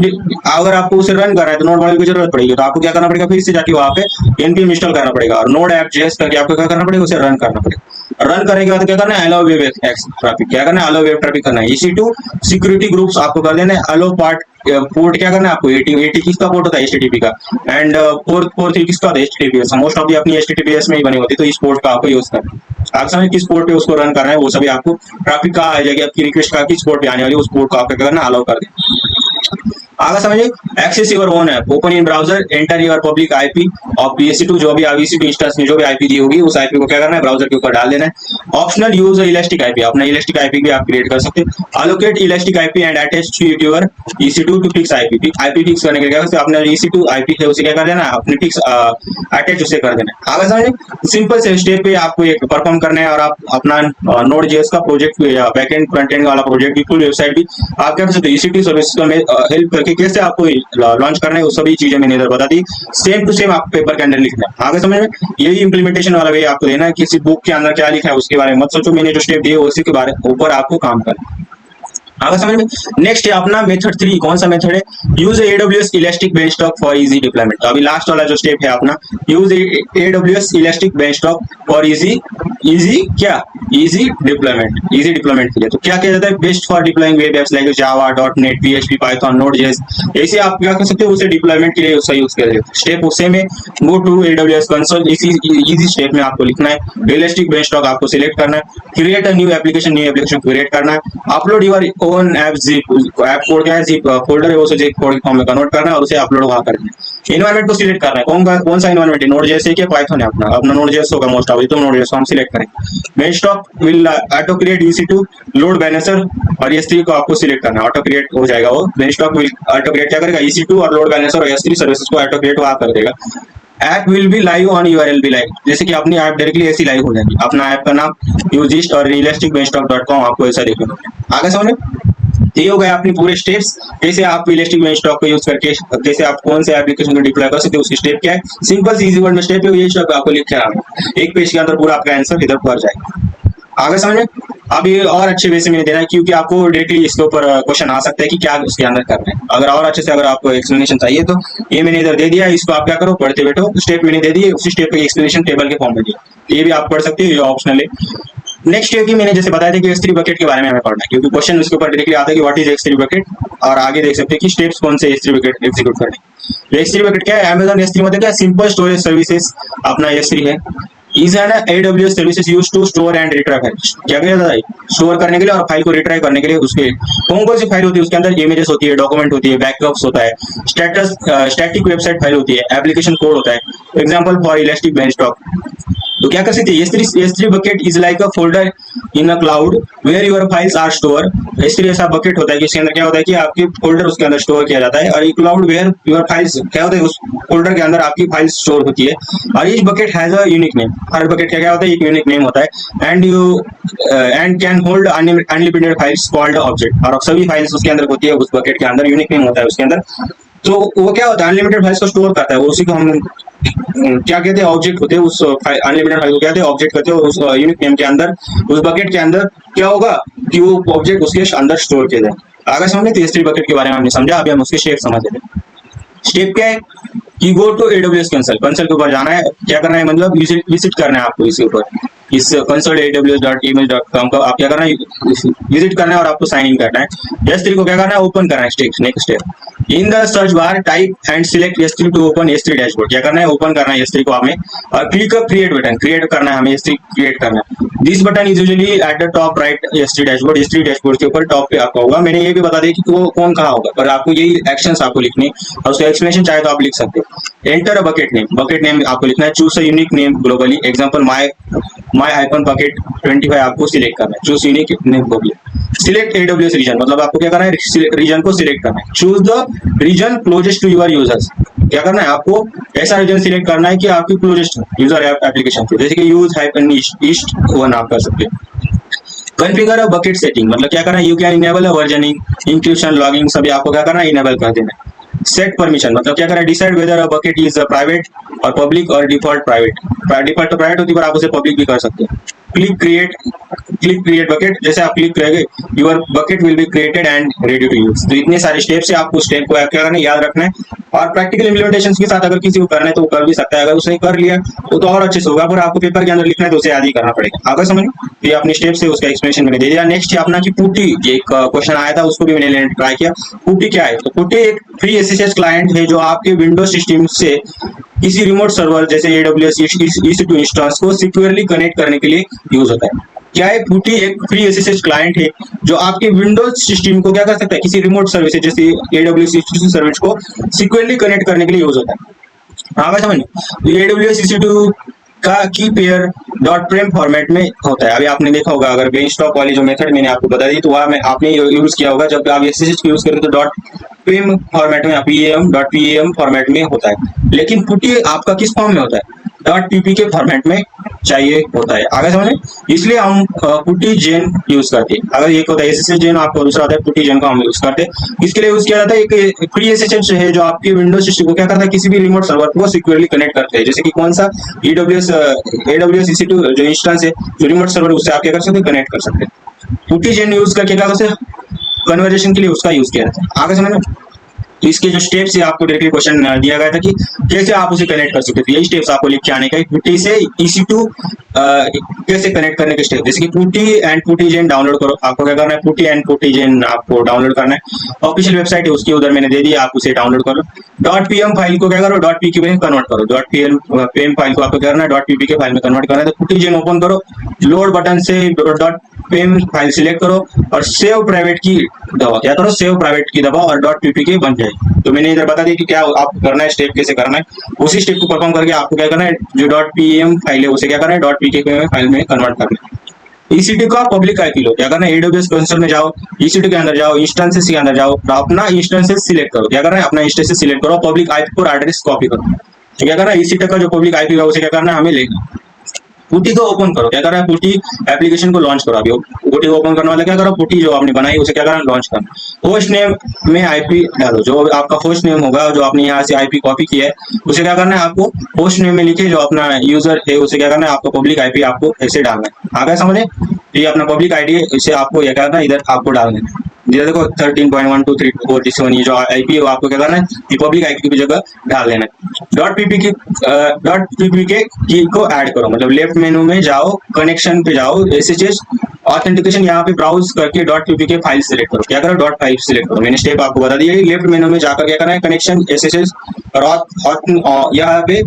अगर आपको उसे रन कर रहा है तो नोड मॉड्यूल की जरूरत पड़ेगी, तो आपको क्या करना पड़ेगा, फिर से जाके वहां पे एनपीएम इंस्टॉल करना पड़ेगा और नोड ऐप जेएस करके आपको क्या करना पड़ेगा, उसे रन करना पड़ेगा। रन करने के बाद क्या करना है, अलाउ वेब ट्रैफिक, क्या करना है, अलाउ वेब ट्रैफिक करना है। EC2 सिक्योरिटी ग्रुप्स आपको कर देना है। अलाउ पार्ट पोर्ट क्या करना है आपको, 80 किसका पोर्ट होता है, HTTP का। एंड पोर्ट किसका होता है, HTTPS। मोस्ट ऑफ दी अपनी HTTPS में ही बनी होती है, तो इस पोर्ट का आपको यूज करना है। आप समझ किस पोर्ट पे उसको रन करना है, वो सभी आपको ट्रैफिक का आ जाएगी, आपकी रिक्वेस्ट का किस पोर्ट पे आने वाली है, उस पोर्ट को आपको क्या करना है, अलाउ कर दें। आगे समझिए, access your own app, open in browser, enter your public IP of EC2, जो भी EC2 इंस्टेंस में जो भी आईपी दी होगी उस आईपी को क्या करना है, ब्राउजर के ऊपर डाल देना है। ऑप्शनल यूज इलास्टिक आईपी, अपना इलास्टिक आईपी भी आप क्रिएट कर सकते हैं। Allocate elastic IP and attach to your EC2 to fix IP, IP fix करने के लिए क्या करते हैं, अपना EC2 आईपी है उसे क्या कर देना है, अपने फिक्स अटैच उसे कर देना है। आगे समझिए, सिंपल से स्टेप पे आपको एक परफॉर्म करना है और आप अपना नोड जेएस का प्रोजेक्ट या बैकएंड फ्रंट एंड वाला प्रोजेक्ट की फुल वेबसाइट भी आप क्या कर सकते हो, EC2 सर्विस में हेल्प करके कैसे आपको लॉन्च करना है, वो सभी चीजें मैंने इधर बता दी। सेम टू सेम आपको पेपर के अंदर लिखना है। आगे समझ में, यही इंप्लीमेंटेशन वाला वे आपको देना है। किसी बुक के अंदर क्या लिखा है उसके बारे में मत सोचो, मैंने जो स्टेप दिए उसी के बारे ऊपर आपको काम करना है। आगे समझ में। नेक्स्ट है अपना मेथड 3, कौन सा मेथड है, use AWS elastic beanstalk for easy deployment. तो अभी लास्ट वाला जो स्टेप है अपना, use AWS elastic beanstalk for easy deployment, easy deployment के लिए। तो क्या किया जाता है, best for deploying web apps like Java, .NET, PHP, Python, नोड.js, ऐसे आप क्या कर सकते हो, उसे डिप्लॉयमेंट के लिए उसका यूज कर सकते हो। स्टेप उसे में go to AWS console, easy step में आपको लिखना है, इलास्टिक बेंचटॉप आपको सिलेक्ट करना है, create a new application create करना है, upload your own app zip, app code क्या है, जिप फोल्डर है, उसे जिप कोड फॉर्म में कन्वर्ट करना है और उसे अपलोड वहां करना है। एनवायरनमेंट को सिलेक्ट करना है, कौन सा एनवायरनमेंट है, नोड.js है क्या पाइथन है, अपना नोड.js होगा मोस्ट ऑफ, तो नोड.js हम सिलेक्ट करेंगे। Beanstalk will auto create EC2 load balancer और S3 को आपको सिलेक्ट करना है, ऑटो क्रिएट हो जाएगा वो। बेंचटॉप विल ऑटो क्रिएट क्या करेगा, EC2 और लोड बैलेंसर और S3 सर्विसेज को ऑटो क्रिएट वहां कर देगा। App will be live on URL भी लाइव, जैसे कि अपनी ऐप डायरेक्टली ऐसी लाइव हो जाएगी। अपना ऐप का नाम यूजिस्ट और elasticbenchtop.com आपको ऐसा देखना। आगे समझ, ये हो गया अपनी पूरे स्टेप्स, कैसे आप इलास्टिक बेंचटॉप को यूज करके कैसे आप कौन से एप्लीकेशन को डिप्लॉय कर सकते हो, उसकी स्टेप क्या है। सिंपल सी इजी वर्ड में स्टेप है, ये स्टेप आपको लिख के आना है, एक पेज के अंदर पूरा आपका आंसर इधर भर जाएगा। आगे समझ में, अब ये और अच्छे वे से मैंने देना है क्योंकि आपको डायरेक्टली इसके ऊपर क्वेश्चन आ सकता है कि क्या उसके अंदर करना है। अगर और अच्छे से अगर आपको एक्सप्लेनेशन चाहिए तो ये मैंने इधर दे दिया, इसको आप क्या करो, पढ़ते बैठो, स्टेप मैंने दे दिए, उसी स्टेप पे एक्सप्लेनेशन टेबल के फॉर्म में दिया, ये भी आप पढ़ सकते हो, ये ऑप्शनल है। नेक्स्ट है कि मैंने जैसे बताया था कि S3 बकेट के बारे में हमें पढ़ना है, क्योंकि क्वेश्चन उसके ऊपर डायरेक्टली आता है कि व्हाट इज S3 बकेट, और आगे देख सकते हैं कि स्टेप्स कौन से S3 बकेट एग्जीक्यूट करने। S3 बकेट क्या है, Amazon S3 मतलब क्या, सिंपल स्टोरेज सर्विसेज अपना S3 है। Is an AWS services used to store and retrieve file, क्या किया जाता है, स्टोर करने के लिए और फाइल को रिट्राइव करने के लिए। उसके कौन सी फाइल होती है, उसके अंदर इमेजेस होती है, डॉक्यूमेंट होती है, बैकअप्स होता है, स्टैटिक वेबसाइट फाइल होती है, एप्लीकेशन कोड होता है। एग्जांपल फॉर इलास्टिक बेंचटॉप, तो क्या कर सकते हैं, S3 bucket is like a folder in a cloud where your files are stored। S3 ऐसा बकेट होता है कि इसके अंदर क्या होता है कि आपकी फोल्डर उसके अंदर स्टोर किया जाता है, और ये क्लाउड वेयर योर फाइल्स क्या होता है, उस फोल्डर के अंदर आपकी फाइल्स स्टोर होती है। और each bucket has a unique name, her bucket क्या होता है, एक यूनिक नेम होता है। And can hold unlimited files called object, और सभी फाइल्स उसके अंदर होती है, उस बकेट के अंदर यूनिक नेम होता है उसके अंदर। तो वो क्या होता है, अनलिमिटेड फाइल्स को स्टोर करता है, उसी को हम क्या कहते हैं, ऑब्जेक्ट होते हैं। उस अनलिमिटेड फाइल को कहते हैं ऑब्जेक्ट कहते हैं। उस यूनिक नेम के अंदर उस बकेट के अंदर क्या होगा कि वो ऑब्जेक्ट उसके अंदर स्टोर किया जाए। आगे समझे, तो S3 बकेट के बारे में हमने समझा, अभी हम उसके स्टेप समझ लेते हैं। स्टेप क्या है कि गो टू AWS कंसोल के ऊपर जाना है, क्या करना है, मतलब विजिट करना है आपको इसके ऊपर, इस कंसोल aws.email.com का आप क्या करना है, विजिट करना है और आपको साइन इन करना है। S3 को क्या करना है, ओपन करना है। Next step, in the search bar type and select S3 to open S3 dashboard, क्या करना है, ओपन करना है S3 को हमें, और क्लिक क्रिएट बटन, क्रिएट करना है हमें, S3 क्रिएट करना है। This button is usually at the top right S3 dashboard के ऊपर टॉप पे आपका होगा। मैंने ये भी बता दिया कि वो कौन कहाँ होगा, पर आपको यही एक्शंस आपको लिखने और उसका एक्सप्लेनेशन चाहे तो आप लिख सकते हो। एंटर अ बकेट नेम आपको लिखना है, choose a unique name globally, example my hyphen bucket 25 आपको सिलेक्ट करना है, choose unique name globally. Select AWS region, मतलब आपको क्या करना है, रीजन को सिलेक्ट करना है। Choose the region closest to your users, क्या करना है आपको, ऐसा रीजन सिलेक्ट करना है कि आपकी क्लोजेस्ट यूजर एप्लीकेशन थे, जैसे कि यूज हाइफन ईस्ट वन आप कर सकते हैं। कॉन्फ़िगर बकेट सेटिंग, मतलब क्या करना है, you can enable versioning inclusion logging सभी आपको क्या करना है, इनेबल कर देना है। सेट परमिशन, मतलब क्या करना है, decide whether a bucket is private और पब्लिक और डिफॉल्ट प्राइवेट। डिफॉल्ट तो प्राइवेट होती है पर आप उसे पब्लिक भी कर सकते हैं। क्लिक क्रिएट बकेट, जैसे आप क्लिक करेंगे your bucket will be created and ready to use. तो इतने सारे स्टेप्स है, आपको स्टेप को क्या करना है, याद रखना है, और प्रैक्टिकल इम्प्लीमेंटेशन के साथ अगर किसी को करना है तो वो कर भी सकता है, अगर उसने कर लिया तो और अच्छे से होगा, पर आपको पेपर के अंदर लिखना है तो उसे याद ही करना पड़ेगा। अगर समझ ये अपने स्टेप से उसका एक्सप्लेनेशन मैंने दे दिया। नेक्स्ट है अपना कि पुटी, एक क्वेश्चन आया था उसको भी मैंने लेने ट्राई किया। पुटी क्या है, तो पुटी एक फ्री एसएसएच क्लाइंट है जो आपके विंडोज सिस्टम से किसी रिमोट सर्वर जैसे AWS EC2 इंस्टेंस को सिक्योरली कनेक्ट करने के लिए यूज होता है। क्या है, पुटी एक फ्री एसएसएच क्लाइंट है जो आपके विंडोज सिस्टम को क्या कर सकता है, किसी रिमोट सर्विस जैसे AWS EC2 सर्विस को सिक्योरली कनेक्ट करने के लिए यूज होता है। हाँ समझ, AWS EC2 का की पेयर डॉट प्रेम फॉर्मेट में होता है। अभी आपने देखा होगा, अगर बेंचटॉप वाली जो मेथड मैंने आपको बता दी तो वह में आपने यूज किया होगा, जब आप एसएसएच यूज करें तो डॉट प्रेम फॉर्मेट में PAM फॉर्मेट में होता है। लेकिन पुटी आपका किस फॉर्म में होता है, .ppk फॉर्मेट में चाहिए होता है। आगे समझे, इसलिए हम पुटी जेन यूज करते हैं। अगर एक होता है एसएसएच जेन, आपको दूसरा होता है पुटी जेन का हम यूज करते हैं। इसके लिए यूज किया जाता है एक फ्री एसएसएच है जो आपके विंडोज सिस्टम को क्या करता है, किसी भी रिमोट सर्वर को सिक्योरली कनेक्ट करते हैं, जैसे कि कौन सा AWS EC2 जो इंस्टेंस है, जो रिमोट सर्वर, उससे आप क्या कर सकते हैं, कनेक्ट कर सकते हैं। पुटी जेन यूज करके क्या करते हैं, कन्वर्जेशन के लिए उसका यूज किया जाता है। आगे समझ में, तो इसके जो स्टेप्स है आपको डायरेक्टली क्वेश्चन दिया गया था कि कैसे आप उसे कनेक्ट कर सकते थे, यही स्टेप्स आपको लिख के आने का। पुटी से EC2 कैसे कनेक्ट करने के स्टेप, जैसे कि पुटी एंड पुटी जेन डाउनलोड करो। आपको क्या करना है, पुटी एंड पुटी जेन आपको डाउनलोड करना है। ऑफिशियल वेबसाइट है उसकी, उधर मैंने दे दिया, आप उसे डाउनलोड करो। .pm फाइल को क्या करो, .pk में कन्वर्ट करो। .pm फाइल को आपको क्या करना है, .ppk फाइल में कन्वर्ट करना है। तो पुटी जेन ओपन करो, लोड बटन से .pm फाइल सिलेक्ट करो और सेव प्राइवेट की दबाओ। क्या करो, सेव प्राइवेट की दबाओ और .ppk बन जाए। तो मैंने इधर बता दिया कि क्या आपको करना है, स्टेप कैसे करना है। उसी स्टेप को परफॉर्म करके आपको क्या करना है, जो .pm फाइल है उसे क्या करना है, .pk फाइल में कन्वर्ट करना है। EC2 का पब्लिक आईपी लो, क्या करना है, AWS कंसोल में जाओ, EC2 के अंदर जाओ, इंस्टेंसेस के अंदर जाओ, अपना इंस्टेंसेस सिलेक्ट करो। क्या करना है, अपना इंस्टेंसेस सिलेक्ट करो, पब्लिक आईपी और एड्रेस कॉपी करो। तो क्या करना है, EC2 का जो पब्लिक आईपी है उसे क्या करना है, हमें लेना। पुटी को ओपन करो, क्या कर रहा है, पुटी एप्लीकेशन को लॉन्च करो। अभी पुटी को ओपन करने वाला क्या करो, पुटी जो आपने बनाई उसे क्या करना, लॉन्च करना। होस्ट नेम में आईपी डालो, जो आपका होस्ट नेम होगा, जो आपने यहाँ से आईपी कॉपी किया है उसे क्या करना है, आपको होस्ट नेम में लिखे जो अपना यूजर है उसे क्या करना है, आपको पब्लिक आईपी आपको ऐसे डालना है। आगे समझे, ये अपना पब्लिक आईडी है, इसे आपको क्या करना है, इधर आपको डालना है। ये देखो 13.123.4 ये जो आईपी है वो आपको क्या करना है, ये पब्लिक आईपी की जगह डाल देना है। .ppk की को ऐड करो, मतलब लेफ्ट मेनू में जाओ, कनेक्शन पे जाओ, एसएचएस ऑथेंटिकेशन यहाँ पे ब्राउज करके .ppk फाइल सिलेक्ट करो। क्या करो, डॉट फाइल सिलेक्ट करो। मैंने स्टेप आपको बता दिया, लेफ्ट मेनू में जाकर क्या करना है, कनेक्शन एसएचएस और यहाँ पे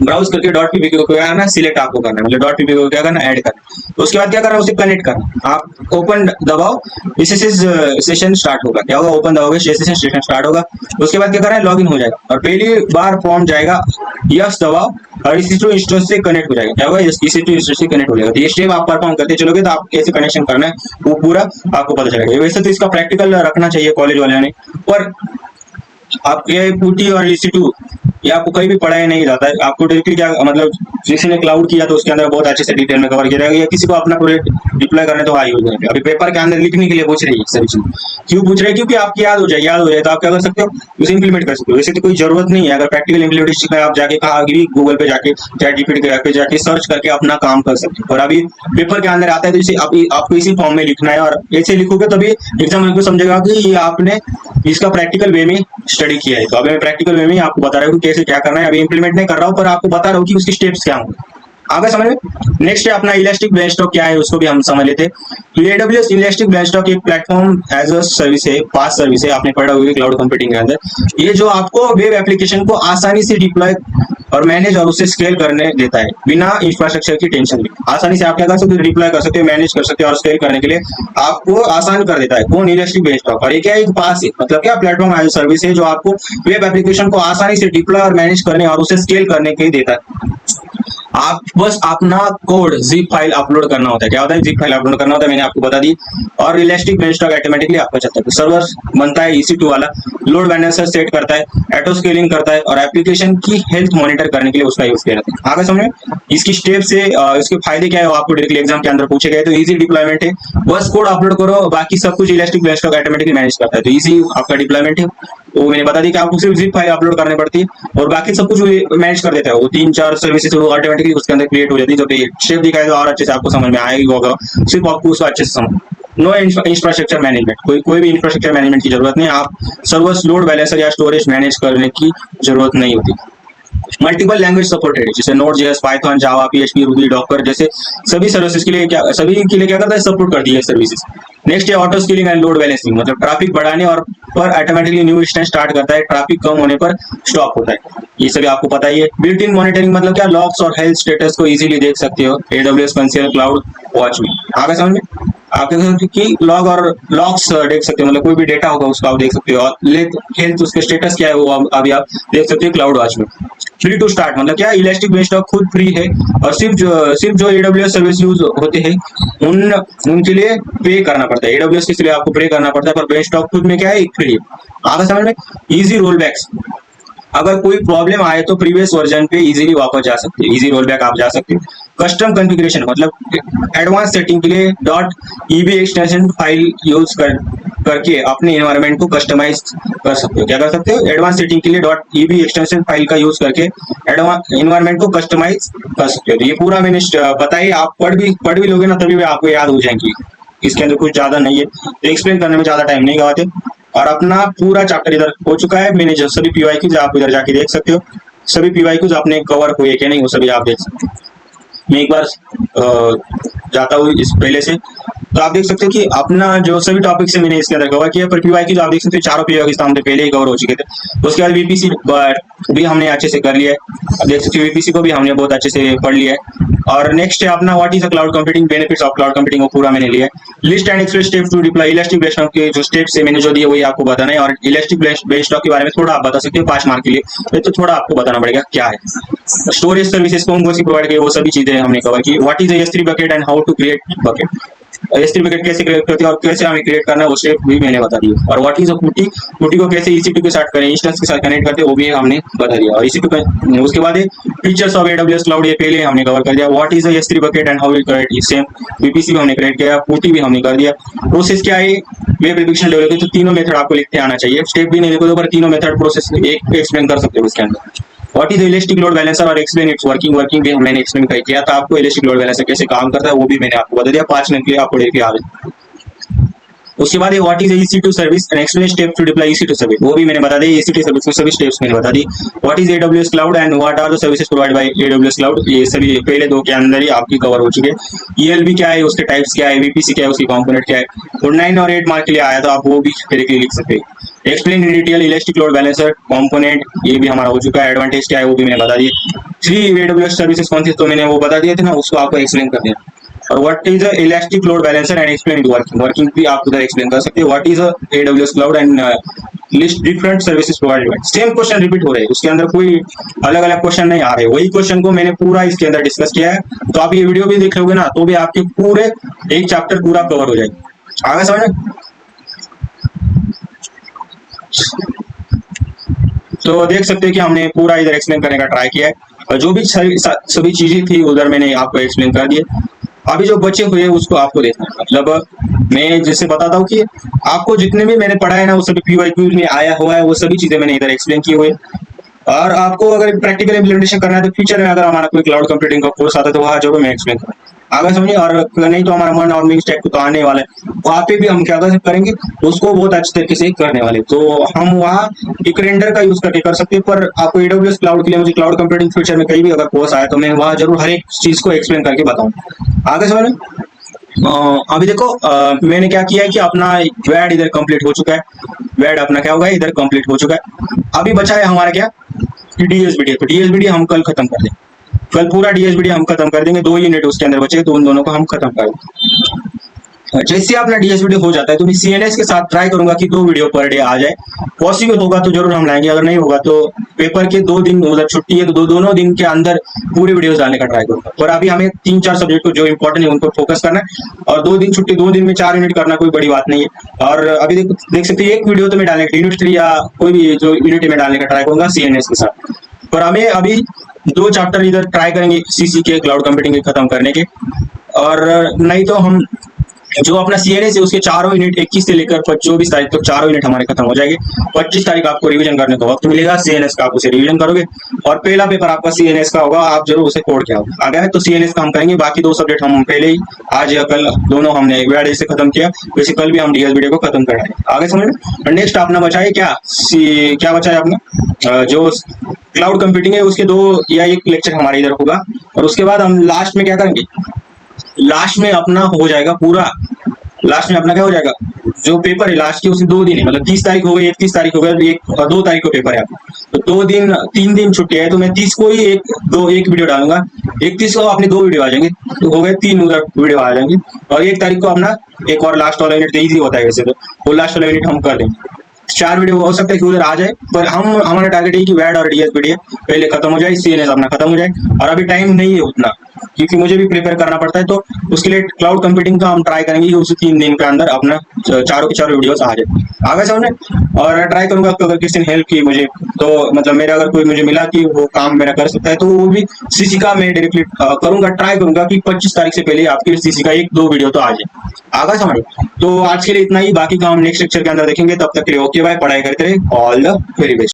ब्राउज करके .ppk को क्या करना है, सिलेक्ट आपको करना है, मतलब .ppk को क्या करना है, ऐड करना। तो उसके बाद क्या करना है, उसे कनेक्ट करना। आप ओपन दबाओ, एसएसएस सेशन स्टार्ट होगा। क्या होगा, ओपन दबाओगे सेशन स्टार्ट होगा। उसके बाद क्या करना है, लॉगिन हो जाएगा और पहली बार फॉर्म जाएगा, यस दबाओ और EC2 इंस्टेंस से कनेक्ट हो जाएगा। क्या होगा, EC2 इंस्टेंस से कनेक्ट हो जाएगा। तो ये स्टेप आप परफॉर्म करते चलोगे तो आप कैसे कनेक्शन करना है वो पूरा आपको पता चलेगा। वैसे तो इसका प्रैक्टिकल रखना चाहिए कॉलेज वाले ने, पर आप ये पुटी और EC2 ये आपको कहीं भी पढ़ाया नहीं जाता है। आपको डायरेक्टली क्या मतलब, किसी ने क्लाउड किया तो उसके अंदर बहुत अच्छे से डिटेल में कवर किया जाएगा, या किसी को अपना प्रोजेक्ट डिप्लॉय करने तो यूज करेंगे। अभी पेपर के अंदर लिखने के लिए पूछ रही है सभी चीज, क्यों पूछ रहे हैं, क्योंकि आपकी याद हो जाए तो आप क्या कर सकते हो, उसे इंप्लीमेंट कर सकते हो। वैसे तो कोई जरूरत नहीं है, अगर प्रैक्टिकल इंप्लीमेंटेशन में आप जाके कहा गूगल पे जाके ChatGPT पे जाके सर्च करके अपना काम कर सकते हो। और अभी पेपर के अंदर आता है तो इसे आपको इसी फॉर्म में लिखना है, और ऐसे लिखोगे तभी एग्जाम आपको समझेगा कि ये आपने इसका प्रैक्टिकल वे में स्टडी किया है। तो अभी मैं प्रैक्टिकल वे में आपको बता रहा हूँ कैसे क्या करना है। अभी इंप्लीमेंट नहीं कर रहा हूँ, पर आपको बता रहा हूँ कि उसकी स्टेप्स क्या होंगे। आगे समझ में, नेक्स्ट है अपना इलास्टिक ब्रेनस्टॉक क्या है, उसको भी हम समझ लेते हैं। तो AWS इलास्टिक ब्रेनस्टॉक एक प्लेटफॉर्म एज अ सर्विस है, पास सर्विस है, आपने पढ़ा होगा क्लाउड कंप्यूटिंग के अंदर। ये जो आपको वेब एप्लीकेशन को आसानी से डिप्लॉय और मैनेज और उसे स्केल करने देता है बिना इंफ्रास्ट्रक्चर की टेंशन ले। आसानी से आप क्या कर सकते हो, डिप्लॉय कर सकते हो, मैनेज कर सकते हो और स्केल करने के लिए आपको आसान कर देता है। कौन, इलास्टिक ब्रेनस्टॉक। और ये क्या है, एक पास है, मतलब क्या प्लेटफॉर्म एज अ सर्विस है जो आपको वेब एप्लीकेशन को आसानी से डिप्लॉय और मैनेज करने और उसे स्केल करने के लिए देता है। आप बस अपना कोड जिप फाइल अपलोड करना होता है। क्या होता है? जिप फाइल अपलोड करना होता है, मैंने आपको बता दी। और इलास्टिक बेंचटॉक ऑटोमेटिकली आपका चलता है। सर्वर बनता है EC2 वाला, लोड बैलेंसर सेट करता है, ऑटो स्केलिंग करता है और एप्लीकेशन की हेल्थ मॉनिटर करने के लिए उसका यूज किया जाता है। आगे समझे इसकी स्टेप से इसके फायदे क्या है वो आपको डायरेक्टली एग्जाम के अंदर पूछे गए। तो इजी डिप्लॉयमेंट है, बस कोड अपलोड करो, बाकी सब कुछ इलास्टिक बेंचटॉक ऑटोमेटिकली मैनेज करता है। तो इजी आपका डिप्लॉयमेंट है। वो मैंने बता दी कि आपको सिर्फ जिप फाइल अपलोड करनी पड़ती है और बाकी सब कुछ मैनेज कर देता है। वो 3-4 सर्विसेज वो ऑटोमेटिकली उसके अंदर क्रिएट हो जाती है। जब ये शेप दिखाए तो और अच्छे से आपको समझ में आएगा होगा। सिर्फ आपको उसको अच्छे से समझ, नो इंफ्रास्ट्रक्चर मैनेजमेंट, कोई भी इंफ्रास्ट्रक्चर मैनेजमेंट की जरूरत नहीं है। आप सर्वर्स लोड बैलेंसर या स्टोरेज मैनेज करने की जरूरत नहीं होती। मल्टीपल लैंग्वेज सपोर्टेड है, जैसे नोड जेएस, पाइथन, जावा, PHP, रूबी, डॉकर जैसे सभी सर्विसेज के लिए क्या करता है? सपोर्ट करती है सर्विसेज। नेक्स्ट है auto scaling and load balancing, मतलब ट्रैफिक बढ़ाने और पर ऑटोमेटिकली न्यू इंस्टेंस स्टार्ट करता है, ट्रैफिक कम होने पर स्टॉप होता है। ये सभी आपको पता ही है। बिल्ट इन मॉनिटरिंग मतलब क्या? लॉग्स और हेल्थ स्टेटस को इजीली देख सकते हो AWS कंसर्न क्लाउड वॉच में। आगे समझ में आप देख सकते हो कि लॉग और लॉग्स देख सकते हो, मतलब कोई भी डेटा होगा उसको आप देख सकते हो। और हेल्थ उसके स्टेटस क्या है वो अभी आप देख सकते हो क्लाउड वॉच में। फ्री टू स्टार्ट मतलब क्या? इलास्टिक बेंचटॉक खुद फ्री है और सिर्फ जो AWS सर्विस यूज होते हैं उनके लिए पे करना पड़ता है। AWS के लिए आपको पे करना पड़ता है, पर बेंचटॉक खुद में क्या है? फ्री है। आगे समझ में। इजी रोल बैक्स, अगर कोई प्रॉब्लम आए तो प्रीवियस वर्जन पे इजीली वापस जा सकते हैं, इजी रोल बैक आप जा सकते हो। कस्टम कॉन्फ़िगरेशन मतलब एडवांस सेटिंग के लिए .eb एक्सटेंशन फाइल यूज करके अपने एनवायरनमेंट को कस्टमाइज कर सकते हो। क्या कर सकते हो? एडवांस सेटिंग के लिए .eb एक्सटेंशन फाइल का यूज करके एनवायरनमेंट को कस्टमाइज कर सकते हो। तो ये पूरा मैंने बताइए, आप पढ़ भी लोगे ना तभी भी आपको याद हो जाएंगी। इसके अंदर कुछ ज्यादा नहीं है, तो एक्सप्लेन करने में ज्यादा टाइम नहीं गवाते। और अपना पूरा चैप्टर इधर हो चुका है। मैंने जो सभी PYQs आप इधर जाके देख सकते हो, सभी PYQs आपने कवर हुए कि नहीं वो सभी आप देख सकते हो। मैं एक बार जाता हूँ इस पहले से, तो आप देख सकते हो कि अपना जो सभी टॉपिक से मैंने इसके अंदर कवर किया। पर PYQs आप देख सकते हो चारों PYQs तो हमने पहले ही कवर हो चुके थे। उसके बाद VPC भी हमने अच्छे से कर लिया है। अब देख सकते हो VPC को भी हमने बहुत अच्छे से पढ़ लिया है। और नेक्स्ट है अपना what is the cloud computing, benefits of cloud computing, वो पूरा मैंने लिया है। List and express step to deploy elastic beanstalk के जो स्टेप्स है मैंने जो दिए वही आपको बताना है। और इलास्टिक बेंचटॉक के बारे में थोड़ा आप बता सकते हो 5 मार्क के लिए, तो थोड़ा आपको बताना पड़ेगा क्या है। स्टोरेज सर्विसेज कौन सी प्रोवाइड की वो सभी चीजें हमने कवर की। What is S3 bucket and how to create bucket, S3 bucket कैसे क्रिएट करती है और कैसे हमें क्रिएट करना है वो स्टेप भी मैंने बता दिया। और व्हाट इज अ पुटी, पुटी को कैसे EC2 के साथ करें, इंस्टेंस के साथ कनेक्ट करते हैं वो भी हमने बता दिया। और EC2 का उसके बाद फीचर्स ऑफ AWS क्लाउड ये पहले हमने कवर कर दिया। What is a S3 bucket and how will create it, same VPC भी हमने क्रिएट किया, पुटी भी हमने कर दिया। प्रोसेस क्या है? वेब एप्लीकेशन डेवलपमेंट, तो तीनों मेथड आपको लिखते आना चाहिए। स्टेप भी नहीं लिखो तो पर तीनों मेथड प्रोसेस एक एक्सप्लेन कर सकते हो उसके अंदर। What is elastic load balancer और एक्सप्लेन इट्स वर्किंग भी मैंने एक्सप्लेन किया था आपको। इलास्टिक लोड बैलेंसर कैसे काम करता है वो भी मैंने आपको बता दिया। 5 मिनट के लिए आपको देखिए आगे। उसके बाद what is EC2 service and explain step to deploy EC2 service, वो भी मैंने बता दिया। EC2 सर्विस में सभी स्टेप्स मैंने बता दी। What is AWS cloud and what are the services provide by AWS cloud, ये सभी पहले 2 के अंदर ही आपकी कवर हो चुके हैं। ELB क्या है, उसके टाइप्स क्या है, VPC क्या है, उसकी कंपोनेंट क्या है। और 9 और 8 मार्क के लिए आया तो आप वो भी डायरेक्टली लिख सकते हैं। Explain in detail elastic load balancer component, ये भी हमारा हो चुका है। एडवांटेज क्या है वो भी मैंने बता दिए। 3 AWS सर्विसेज कौन सी, तो मैंने वो बता दिए थे ना, उसको आपको एक्सप्लेन कर दिया। और what is a elastic load balancer and explain it working भी आप उधर एक्सप्लेन कर सकते हो। What is a AWS cloud and list different services provided. Same question repeat हो रहे हैं, उसके अंदर कोई अलग अलग क्वेश्चन नहीं आ रहे, वही क्वेश्चन को मैंने पूरा इसके अंदर डिस्कस किया है। तो आप ये वीडियो भी देख लोगे ना तो भी आपके पूरे एक चैप्टर पूरा कवर हो जाएगा। आगे समझ। तो देख सकते हैं कि हमने पूरा इधर एक्सप्लेन करने का ट्राई किया है और जो भी सभी चीजें थी उधर मैंने आपको एक्सप्लेन कर दिया। अभी जो बचे हुए उसको आपको देखना है। मतलब मैं जैसे बताता हूँ कि आपको जितने भी मैंने पढ़ा है ना वो सभी PYQ में आया हुआ है, वो सभी चीजें मैंने इधर एक्सप्लेन की हुई। और आपको अगर प्रैक्टिकल इम्प्लीमेंटेशन करना है तो फ्यूचर में अगर हमारा कोई क्लाउड कंप्यूटिंग का कोर्स आता है तो वहाँ जरूर मैं एक्सप्लेन करूँ। आगे समझिए। और नहीं तो हमारा मन और मिक्स टाइप तो आने वाला है, वहाँ पे भी हम क्या करेंगे उसको बहुत अच्छे तरीके से करने वाले। तो हम वहाँ एक रेंडर का यूज करके कर सकते हैं। पर आपको AWS क्लाउड के लिए मुझे क्लाउड कंप्यूटिंग फ्यूचर में कहीं भी अगर कोर्स आया तो मैं वहाँ जरूर हर एक चीज को एक्सप्लेन करके बताऊँ। आगे समझ। अभी देखो मैंने क्या किया है कि अपना वेड इधर कंप्लीट हो चुका है। वेड अपना क्या होगा इधर कंप्लीट हो चुका है। अभी बचा है हमारा क्या कि DSBD। तो DSBD हम कल खत्म कर देंगे, कल पूरा DSBD हम खत्म कर देंगे। 2 यूनिट उसके अंदर बचे तो उन दोनों को हम खत्म कर देंगे। जैसे अपना डीएस वीडियो हो जाता है तो मैं सीएनएस के साथ ट्राई करूंगा कि 2 वीडियो पर डे आ जाए। पॉसिबल होगा तो जरूर हम लाएंगे, अगर नहीं होगा तो पेपर के 2 दिन उधर छुट्टी है तो दोनों दिन के अंदर पूरे वीडियोस डालने का ट्राई करूंगा। पर अभी हमें 3-4 सब्जेक्ट को जो इंपॉर्टेंट है उनको फोकस करना है, और 2 दिन छुट्टी, 2 दिन में 4 यूनिट करना कोई बड़ी बात नहीं है। और अभी देख सकते हैं एक वीडियो तो मैं डालने का यूनिट 3 या कोई भी जो यूनिट में डालने का ट्राई करूंगा सीएनएस के साथ। पर हमें अभी 2 चैप्टर इधर ट्राई करेंगे सीसी के, क्लाउड कंप्यूटिंग के खत्म करने के, और नहीं तो हम जो अपना सीएनएस है उसके चारों यूनिट 21 से लेकर 24 तारीख तक चारों यूनिट हमारे खत्म हो जाएंगे। 25 तारीख आपको रिवीजन करने का वक्त मिलेगा सीएनएस का, आप उसे रिवीजन करोगे और पहला पेपर आपका सीएनएस का होगा, आप जरूर उसे कोड के आओ। आ गया है तो सीएनएस का हम करेंगे। बाकी 2 सब्जेक्ट हम पहले ही आज या कल दोनों हमने वेड से खत्म किया, वैसे कल भी हम डीएस वीडियो को खत्म कराएंगे। आगे समझ में। नेक्स्ट अपना बचा है क्या बचा है अपना जो क्लाउड कंप्यूटिंग है उसके 2 या 1 लेक्चर हमारे इधर होगा, और उसके बाद हम लास्ट में क्या करेंगे, लास्ट में अपना हो जाएगा पूरा, लास्ट में अपना क्या हो जाएगा, जो पेपर है लास्ट के उसमें 2 दिन है, मतलब 30 तारीख हो गई, 31 तारीख हो गई, 2 तारीख को पेपर है आपका, तो 2 दिन 3 दिन छुट्टी है, तो मैं 30 को ही एक वीडियो डालूंगा, 31 को अपने 2 वीडियो आ जाएंगे, तो हो गए 3 उधर वीडियो आ जाएंगे, और 1 तारीख को अपना एक और लास्ट वाला यूनिट इजी होता है वैसे तो, वो लास्ट वाला यूनिट हम कर देंगे। 4 वीडियो हो सकता है कि उधर आ जाए, पर हमारा टारगेट है कि वैड और डीएस पीडीएफ पहले खत्म हो जाए, सीएनएस अपना खत्म हो जाए, और अभी टाइम नहीं है उतना क्योंकि मुझे भी प्रिपेयर करना पड़ता है, तो उसके लिए क्लाउड कंप्यूटिंग का हम ट्राई करेंगे कि उसी 3 दिन के अंदर अपना चारों के चारों वीडियोस आ जाए। आगे समझ में। और ट्राई करूंगा तो अगर किसी ने हेल्प की मुझे, तो मतलब मेरा अगर कोई मुझे मिला कि वो काम मेरा कर सकता है तो वो भी सीसी का मैं डायरेक्टली करूंगा, ट्राई करूंगा कि 25 तारीख से पहले आपके सीसी का 1-2 वीडियो तो आ जाए। आगे समझ। तो आज के लिए इतना ही, बाकी काम नेक्स्ट लेक्चर के अंदर देखेंगे, तब तक के लिए ओके बाय, पढ़ाई करते रहे, ऑल द वेरी बेस्ट।